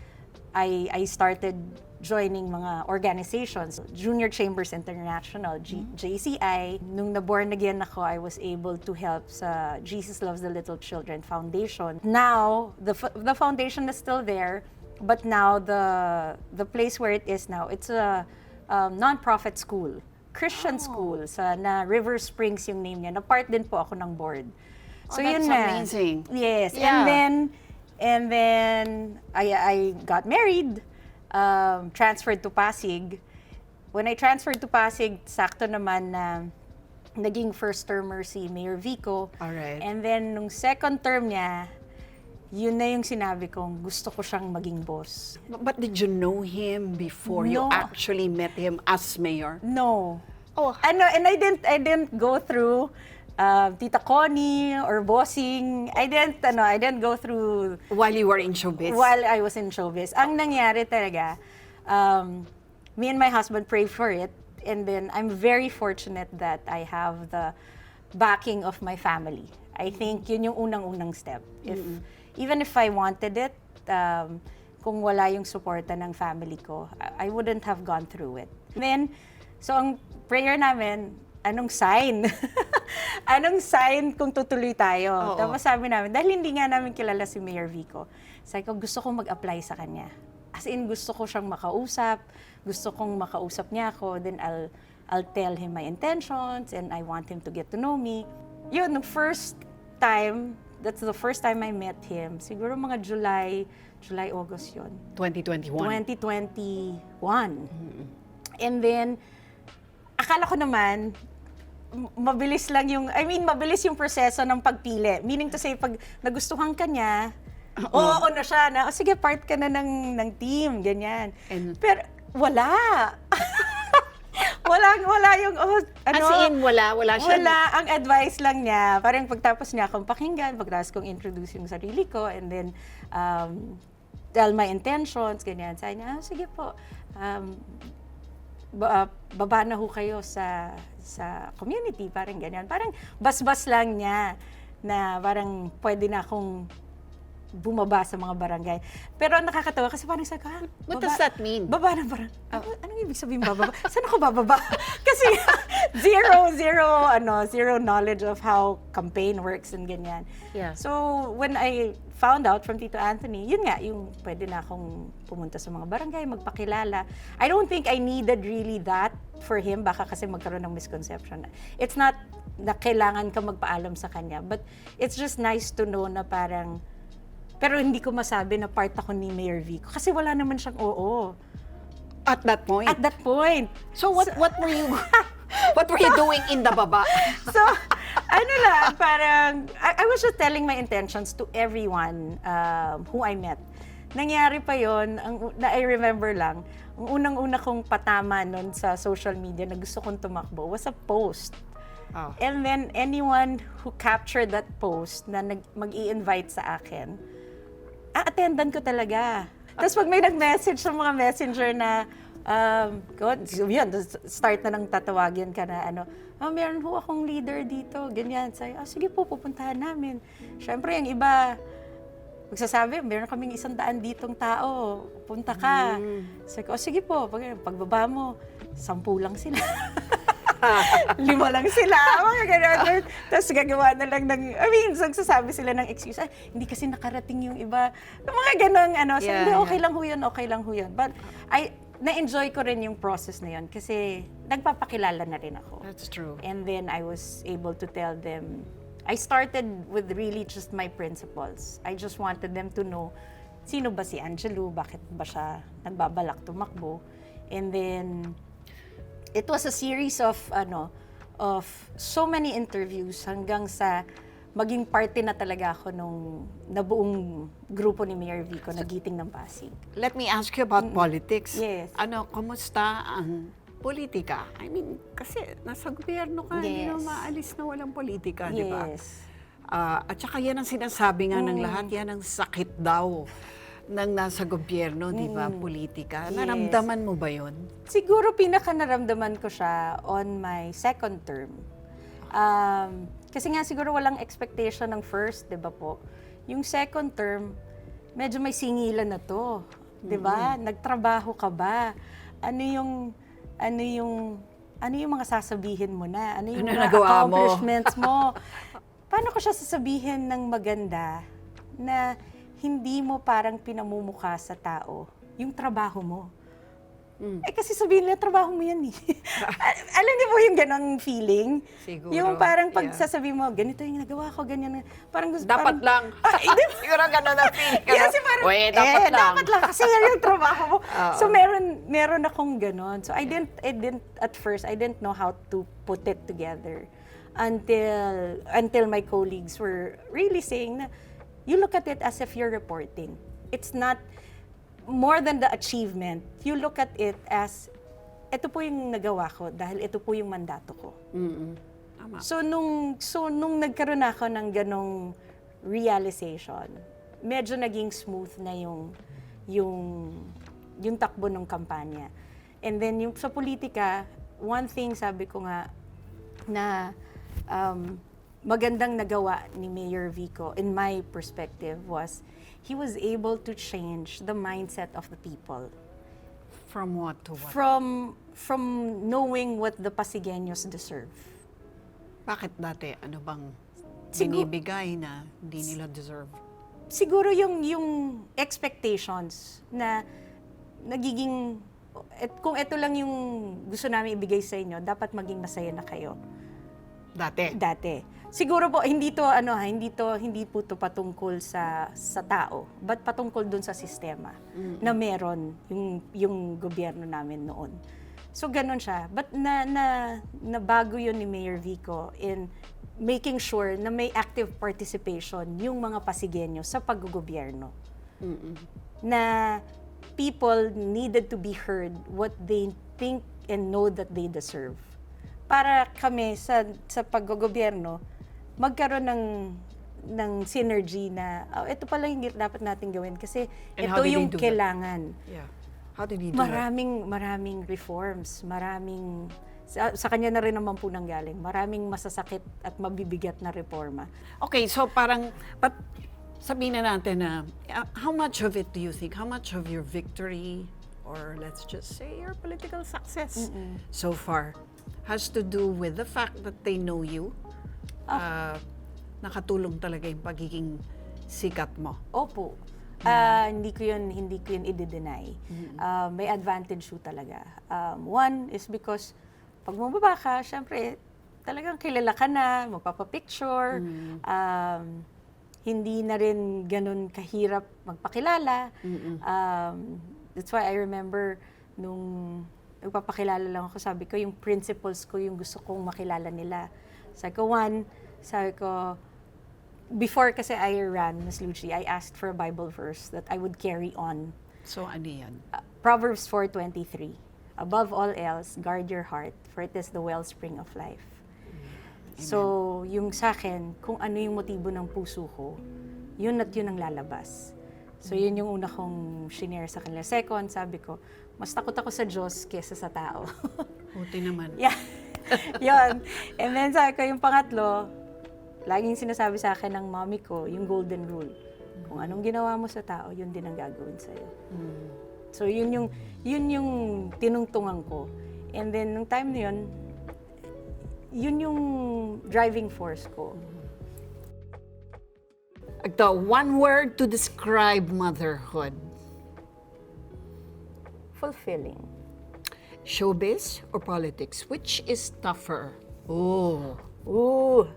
S1: I started joining mga organizations. Junior Chambers International, JCI. Nung na-born again ako, I was able to help sa Jesus Loves the Little Children Foundation. Now, the foundation is still there, but now the place where it is now, it's a non-profit school, Christian school, na River Springs yung name niya. Na-part din po ako ng board. So
S2: that's
S1: yun na.
S2: amazing.
S1: Yes,
S2: Yeah.
S1: and then I got married. Transferred to Pasig. When I transferred to Pasig, sakto naman na naging first termer si Mayor Vico.
S2: Alright.
S1: And then, nung second term niya, yun na yung sinabi kong gusto ko siyang maging boss.
S2: But did you know him before you
S1: No.
S2: actually met him as mayor?
S1: No.
S2: Oh.
S1: And I didn't go through Tita Connie or bossing. I didn't go through
S2: While you were in showbiz?
S1: while I was in showbiz. Ang nangyari talaga, me and my husband prayed for it, and then I'm very fortunate that I have the backing of my family. I think yun yung unang-unang step. Even if I wanted it, kung wala yung suporta ng family ko, I wouldn't have gone through it. Then, so ang prayer namin, anong sign? Anong sign kung tutuloy tayo?
S2: Oo.
S1: Tapos sabi namin, dahil hindi nga namin kilala si Mayor Vico, sabi ko, gusto kong mag-apply sa kanya. As in, gusto ko siyang makausap, gusto kong makausap niya ako, then I'll tell him my intentions, and I want him to get to know me. Yun, the first time, that's the first time I met him, siguro mga July, August yun.
S2: 2021.
S1: 2021. And then, akala ko naman, mabilis lang mabilis yung proseso ng pagpili. Meaning to say, pag nagustuhan ka niya, oo na siya, sige, part ka na ng team, ganyan.
S2: And-
S1: Pero, wala. wala yung,
S2: As in, wala siya.
S1: Wala, ang advice lang niya, parang pagtapos niya akong pakinggan, pagtapos kong introduce yung sarili ko, and then, tell my intentions, ganyan. Sabi niya, sige po, baba na ho kayo sa community, parang ganyan. Parang bas-bas lang niya na parang pwede na akong bumaba sa mga barangay. Pero ang nakakatawa kasi parang sa
S2: What does that mean?
S1: Baba ng barangay. Anong ibig sabihin bababa? Saan ako bababa? Kasi zero knowledge of how campaign works and ganyan.
S2: Yeah.
S1: So, when I found out from Tito Anthony, yun nga, yung pwede na akong pumunta sa mga barangay, magpakilala. I don't think I needed really that for him, baka kasi magkaroon ng misconception. It's not na kailangan ka magpaalam sa kanya, but it's just nice to know na parang, pero hindi ko masabi na part ako ni Mayor Vico, kasi wala naman siyang oo.
S2: At that point?
S1: At that point.
S2: So what were you doing in the baba?
S1: So, ano lang, parang, I was just telling my intentions to everyone who I met. Nangyari pa yon, na I remember lang, ang unang-una kong patama nun sa social media na gusto kong tumakbo was a post.
S2: Oh.
S1: And then anyone who captured that post na mag-i-invite sa akin, attendan ko talaga. Tapos pag may nag-message sa mga messenger na, yun, start na nang tatawagin ka na, meron ho akong leader dito, ganyan. Sabi, sige po, pupuntahan namin. Siyempre, yung iba, magsasabi, meron kaming 100 ditong tao, punta ka. Sabi ko, sige po, pagbaba mo, 10 lang sila. 5 lang sila, mga ganyan. Tapos gagawa na lang nagsasabi sila ng excuse, hindi kasi nakarating yung iba. Mga ganun, so hindi, okay lang ho yun. But na-enjoy ko rin yung process na yun kasi nagpapakilala na rin ako.
S2: That's true.
S1: And then I was able to tell them, I started with really just my principles. I just wanted them to know, sino ba si Angelo, bakit ba siya nagbabalak tumakbo. And then, it was a series of so many interviews hanggang sa maging parte na talaga ako nung nabuong grupo ni Mayor Vico na Giting ng Pasig.
S2: Let me ask you about politics.
S1: Yes.
S2: Kumusta ang politika? I mean, kasi nasa gobyerno ka, hindi
S1: Yes.
S2: na maalis na walang politika, di ba?
S1: Yes.
S2: At saka yan ang sinasabi nga ng lahat, yan ang sakit daw ng nasa gobyerno, di ba? Politika.
S1: Yes.
S2: Naramdaman mo ba yun?
S1: Siguro pinaka-naramdaman ko siya on my second term. Kasi nga siguro walang expectation ng first, di ba po? Yung second term, medyo may singilan na to. Di ba? Nagtrabaho ka ba? Ano yung mga sasabihin mo na? Ano yung
S2: Ano
S1: mga
S2: nagawa mo?
S1: accomplishments mo? Paano ko siya sasabihin ng maganda na hindi mo parang pinamumukha sa tao yung trabaho mo? Kasi sabihin nila, trabaho mo yan eh. Alam niyo po yung ganong feeling?
S2: Siguro,
S1: Yung parang pag
S2: yeah.
S1: sasabihin mo, ganito yung nagawa ko, ganyan. Parang gusto,
S2: Dapat
S1: parang,
S2: lang. Siguro gano'n ang feeling.
S1: Kasi parang, dapat lang. Kasi yan yung trabaho mo. So meron akong ganon. So I didn't at first, I didn't know how to put it together until my colleagues were really saying na, you look at it as if you're reporting. It's not more than the achievement. You look at it as, ito po yung nagawa ko dahil ito po yung mandato ko.
S2: Tama.
S1: So nung nagkaroon ako ng ganong realization, medyo naging smooth na yung takbo ng kampanya. And then yung sa politika, one thing sabi ko nga na magandang nagawa ni Mayor Vico, in my perspective, was he was able to change the mindset of the people.
S2: From what to what?
S1: From knowing what the Pasigueños deserve.
S2: Bakit dati? Ano bang
S1: Sigur-
S2: binibigay na hindi nila deserve?
S1: Siguro yung expectations na nagiging, kung ito lang yung gusto namin ibigay sa inyo, dapat maging masaya na kayo. Dati. Siguro po hindi po to patungkol sa tao, but patungkol dun sa sistema na meron yung gobyerno namin noon. So ganun siya. But na bago yun ni Mayor Vico in making sure na may active participation yung mga Pasigueño sa paggogobyerno. Na people needed to be heard what they think and know that they deserve. Para kami sa paggogobyerno, magkaroon ng synergy na ito pala yung dapat natin gawin kasi
S2: And how
S1: ito
S2: did
S1: yung
S2: they do
S1: kailangan.
S2: Yeah. How did he do that?
S1: Maraming reforms, sa kanya na rin naman po nanggaling. Maraming masasakit at mabibigat na reforma.
S2: Okay, so parang, but sabihin na natin na, how much of it do you think, how much of your victory, or let's just say your political success so far, has to do with the fact that they know you? Nakatulong talaga yung pagiging sikat mo.
S1: Opo. Hindi ko yun i-deny. May advantage po talaga. One is because pag bumaba ka, syempre, talagang kilala ka na, magpapapicture, hindi na rin ganun kahirap magpakilala. That's why I remember nung nagpapakilala lang ako, sabi ko, yung principles ko, yung gusto kong makilala nila. Sabi ko, before kasi I ran, Ms. Lucy, I asked for a Bible verse that I would carry on.
S2: So, ano yan?
S1: Proverbs 4:23. Above all else, guard your heart, for it is the wellspring of life. So, yung sa akin, kung ano yung motibo ng puso ko, yun at yun ang lalabas. So, yun yung una kong shinare sa kanila. Second, sabi ko, mas takot ako sa Diyos kesa sa tao.
S2: Buti naman.
S1: Yeah. Yun. And then sabi ko, yung pangatlo, laging sinasabi sa akin ng mommy ko, yung golden rule. Kung anong ginawa mo sa tao, yun din ang gagawin sa'yo. So, yun yung tinungtungan ko. And then, nung time na yun yung driving force ko.
S2: The one word to describe motherhood.
S1: Fulfilling.
S2: Showbiz or politics? Which is tougher? Oh.
S1: Ooh,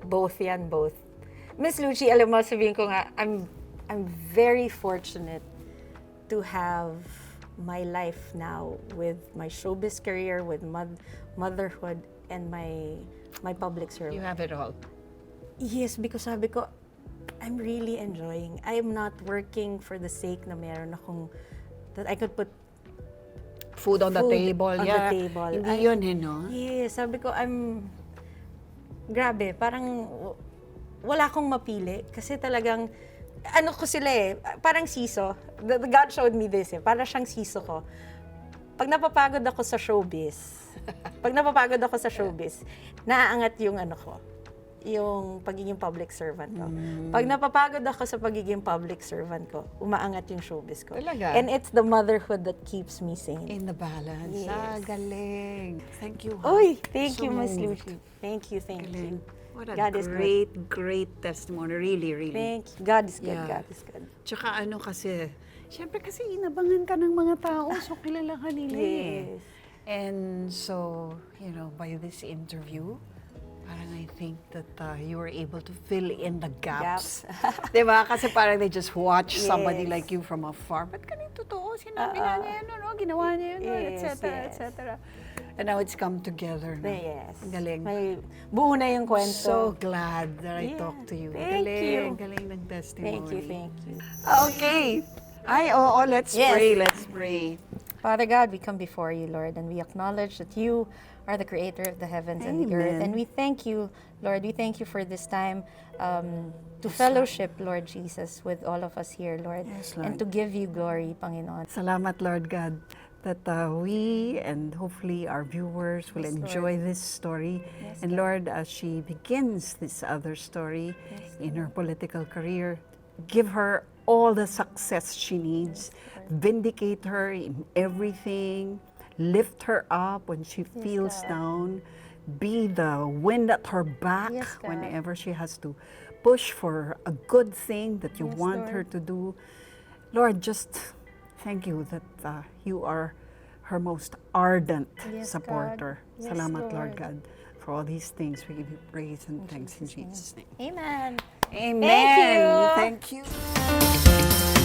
S1: both yan, both. Miss Lucy, alam mo, sabihin ko nga, I'm very fortunate to have my life now with my showbiz career, with motherhood, and my public service.
S2: You have it all.
S1: Yes, because sabi ko, I'm really enjoying. I am not working for the sake na meron akong, that I could put
S2: Food on the table.
S1: on
S2: Yeah.
S1: the table.
S2: Hindi yun, no?
S1: Yes, sabi ko, grabe, parang wala akong mapili. Kasi talagang, ano ko sila parang siso. God showed me this parang siyang siso ko. Pag napapagod ako sa showbiz, naaangat yung ano ko, yung pagiging public servant ko. Pag napapagod ako sa pagiging public servant ko, umaangat yung showbiz ko.
S2: Talaga?
S1: And it's the motherhood that keeps me sane.
S2: In the balance.
S1: Yes.
S2: Galing. Thank you.
S1: Uy, thank
S2: So
S1: you, Miss
S2: moved.
S1: Lucy. Thank you.
S2: Galing. What a
S1: God is
S2: great testimony. Really, really.
S1: Thank you. God is good.
S2: Yeah.
S1: God is good.
S2: Tsaka ano kasi, syempre kasi inabangan ka ng mga tao, so kilala ka nila
S1: Yes.
S2: And so, by this interview, parang I think that you were able to fill in the gaps. Diba? Kasi parang they just watch somebody
S1: Yes.
S2: like you from afar. Ba't ganito totoo? Sinabi nga niya yun, ginawa niya yun,
S1: Yes,
S2: etc.
S1: yes.
S2: etc. And now it's come together. No?
S1: Yes.
S2: Ang galing.
S1: May buo na yung kwento.
S2: So glad that I
S1: Yeah.
S2: talked to you.
S1: Thank you.
S2: Galing ng testimony.
S1: Thank you.
S2: Okay. Let's
S1: Yes.
S2: pray.
S1: Father God, we come before you, Lord, and we acknowledge that you are the creator of the heavens and the earth.
S2: Amen.
S1: And we thank you, Lord. We thank you for this time to fellowship, Lord Jesus, with all of us here, Lord.
S2: Yes,
S1: And
S2: Lord.
S1: to give you glory, Panginoon.
S2: Salamat, Lord God, that we and hopefully our viewers will
S1: Yes, Lord.
S2: enjoy this story.
S1: Yes,
S2: And Lord, as she begins this other story
S1: Yes,
S2: in her political career, give her all the success she needs. Vindicate her in everything. Lift her up when she feels
S1: God.
S2: down. Be the wind at her back
S1: Yes, God.
S2: whenever she has to push for a good thing that you
S1: Yes,
S2: want her
S1: Lord.
S2: to do. Lord, just thank you that you are her most ardent
S1: Yes,
S2: supporter.
S1: God. Yes,
S2: Salamat, Lord
S1: Lord.
S2: God. For all these things, we give you praise and thanks in Jesus' name.
S1: Amen.
S2: Amen.
S1: you.
S2: Thank you.